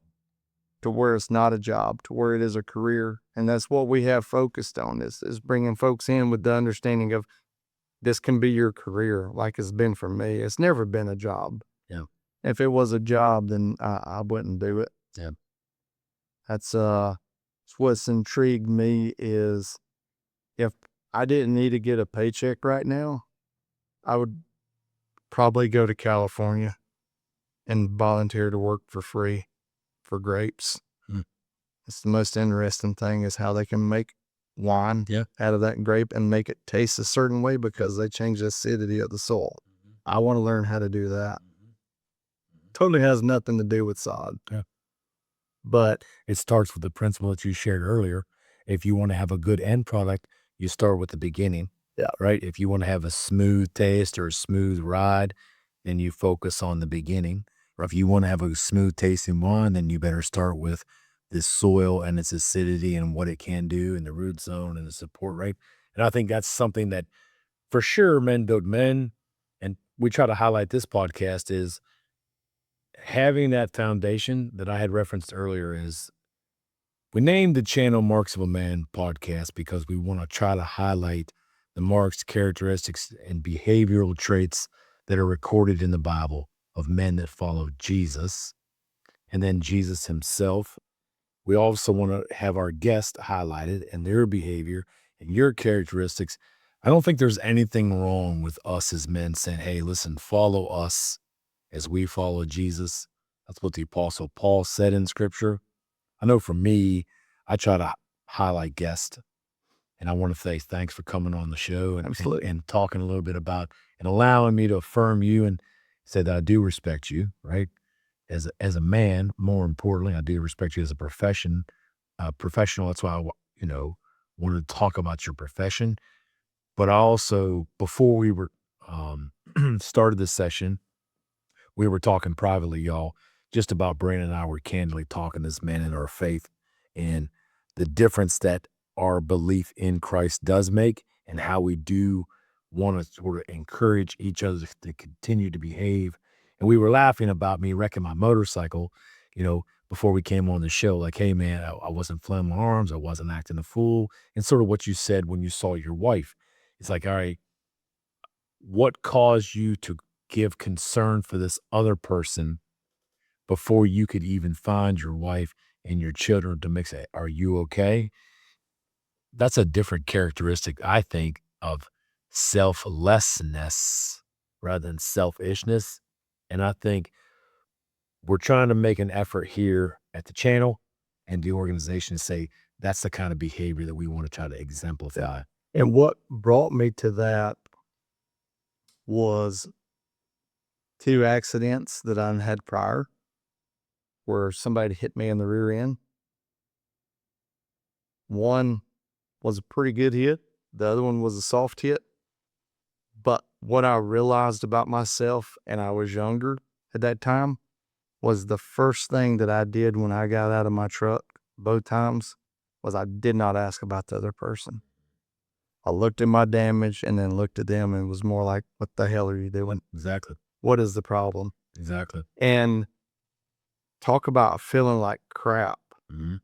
to where it's not a job, to where it is a career. And that's what we have focused on is bringing folks in with the understanding of this can be your career, like it's been for me. It's never been a job. Yeah. If it was a job, then I wouldn't do it. Yeah. That's what's intrigued me is if I didn't need to get a paycheck right now, I would probably go to California and volunteer to work for free for grapes. It's the most interesting thing is how they can make wine out of that grape and make it taste a certain way because they change the acidity of the soil. I want to learn how to do that. Totally has nothing to do with sod. Yeah. But It starts with the principle that you shared earlier. If you want to have a good end product, you start with the beginning. Yeah. Right. If you want to have a smooth taste or a smooth ride, then you focus on the beginning. Or if you want to have a smooth tasting wine, then you better start with this soil and its acidity and what it can do and the root zone and the support rate. And I think that's something that for sure men build men. And we try to highlight this podcast is having that foundation that I had referenced earlier is we named the channel Marks of a Man podcast because we want to try to highlight the marks, characteristics, and behavioral traits that are recorded in the Bible of men that follow Jesus and then Jesus himself. We also want to have our guests highlighted and their behavior and your characteristics. I don't think there's anything wrong with us as men saying, hey, listen, follow us as we follow Jesus. That's what the Apostle Paul said in Scripture. I know for me, I try to highlight guests, and I want to say thanks for coming on the show Absolutely. and talking a little bit about and allowing me to affirm you and say that I do respect you, right? As a man, more importantly, I do respect you as a professional. That's why wanted to talk about your profession. But I also, before we were started this session, we were talking privately, y'all, just about Brandon and I were candidly talking as men in our faith and the difference that our belief in Christ does make and how we do want to sort of encourage each other to continue to behave. And we were laughing about me wrecking my motorcycle, before we came on the show, like, hey, man, I wasn't flailing my arms. I wasn't acting a fool. And sort of what you said when you saw your wife. It's like, all right, what caused you to give concern for this other person before you could even find your wife and your children to make say, are you okay? That's a different characteristic, I think, of selflessness rather than selfishness. And I think we're trying to make an effort here at the channel and the organization to say that's the kind of behavior that we want to try to exemplify. And what brought me to that was 2 accidents that I had prior where somebody hit me in the rear end. One was a pretty good hit. The other one was a soft hit. But what I realized about myself, and I was younger at that time, was the first thing that I did when I got out of my truck both times was I did not ask about the other person. I looked at my damage and then looked at them and was more like, what the hell are you doing? Exactly. What is the problem? Exactly. And talk about feeling like crap. Mm-hmm.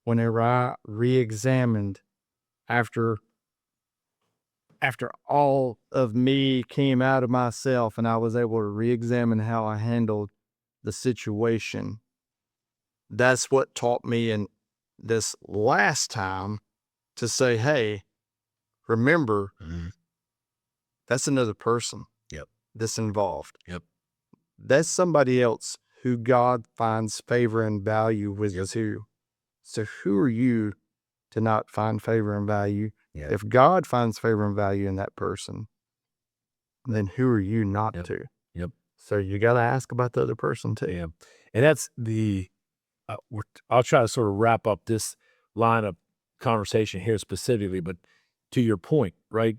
Whenever I re-examined after all of me came out of myself and I was able to re-examine how I handled the situation, that's what taught me in this last time to say, hey, remember, Mm-hmm. that's another person. Yep. That's involved. Yep. That's somebody else who God finds favor and value with too. So who are you to not find favor and value? Yeah. If God finds favor and value in that person, then who are you not Yep. to? Yep. So you got to ask about the other person too. Yeah. And that's I'll try to sort of wrap up this line of conversation here specifically, but to your point, right?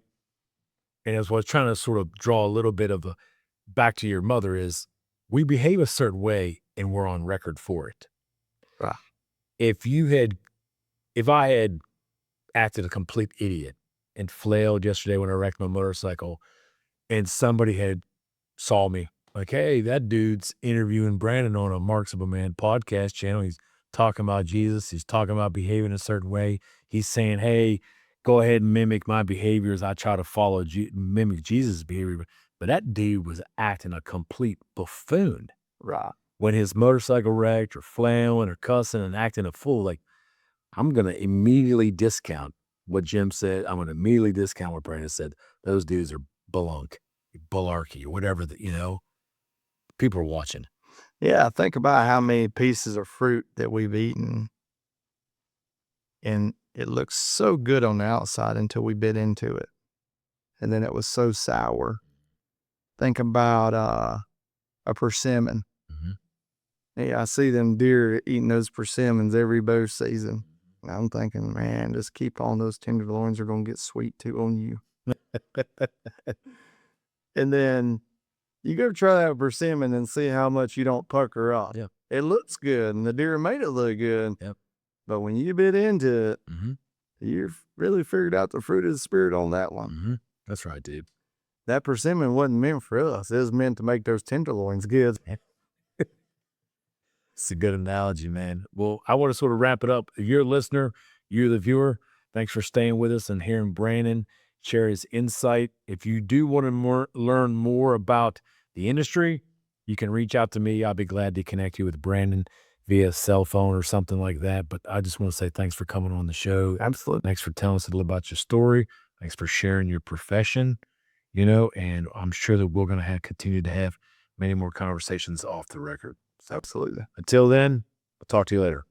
And as I was trying to sort of draw a little bit of a back to your mother is we behave a certain way and we're on record for it. Right. If I had acted a complete idiot and flailed yesterday when I wrecked my motorcycle and somebody had saw me like, hey, that dude's interviewing Brandon on a Marks of a Man podcast channel. He's talking about Jesus. He's talking about behaving a certain way. He's saying, hey, go ahead and mimic my behavior as I try to follow, mimic Jesus' behavior. But that dude was acting a complete buffoon Right. when his motorcycle wrecked or flailing or cussing and acting a fool. Like, I'm going to immediately discount what Jim said. I'm going to immediately discount what Brandon said. Those dudes are bullarchy or whatever, people are watching. Yeah. Think about how many pieces of fruit that we've eaten. And it looks so good on the outside until we bit into it. And then it was so sour. think about a persimmon. Mhm. Yeah, I see them deer eating those persimmons every bow season. And I'm thinking, man, just keep on those tenderloins are gonna get sweet too on you. And then you go try that persimmon and see how much you don't pucker up. Yeah. It looks good, and the deer made it look good. Yep. But when you bit into it, Mhm. you've really figured out the fruit of the spirit on that one. Mhm. That's right, dude. That persimmon wasn't meant for us. It was meant to make those tenderloins good. It's a good analogy, man. Well, I want to sort of wrap it up. If you're a listener, you're the viewer. Thanks for staying with us and hearing Brandon share his insight. If you do want to learn more about the industry, you can reach out to me. I'll be glad to connect you with Brandon via cell phone or something like that. But I just want to say thanks for coming on the show. Absolutely. Thanks for telling us a little about your story. Thanks for sharing your profession, and I'm sure that we're going to continue to have many more conversations off the record. Absolutely. Until then, I'll talk to you later.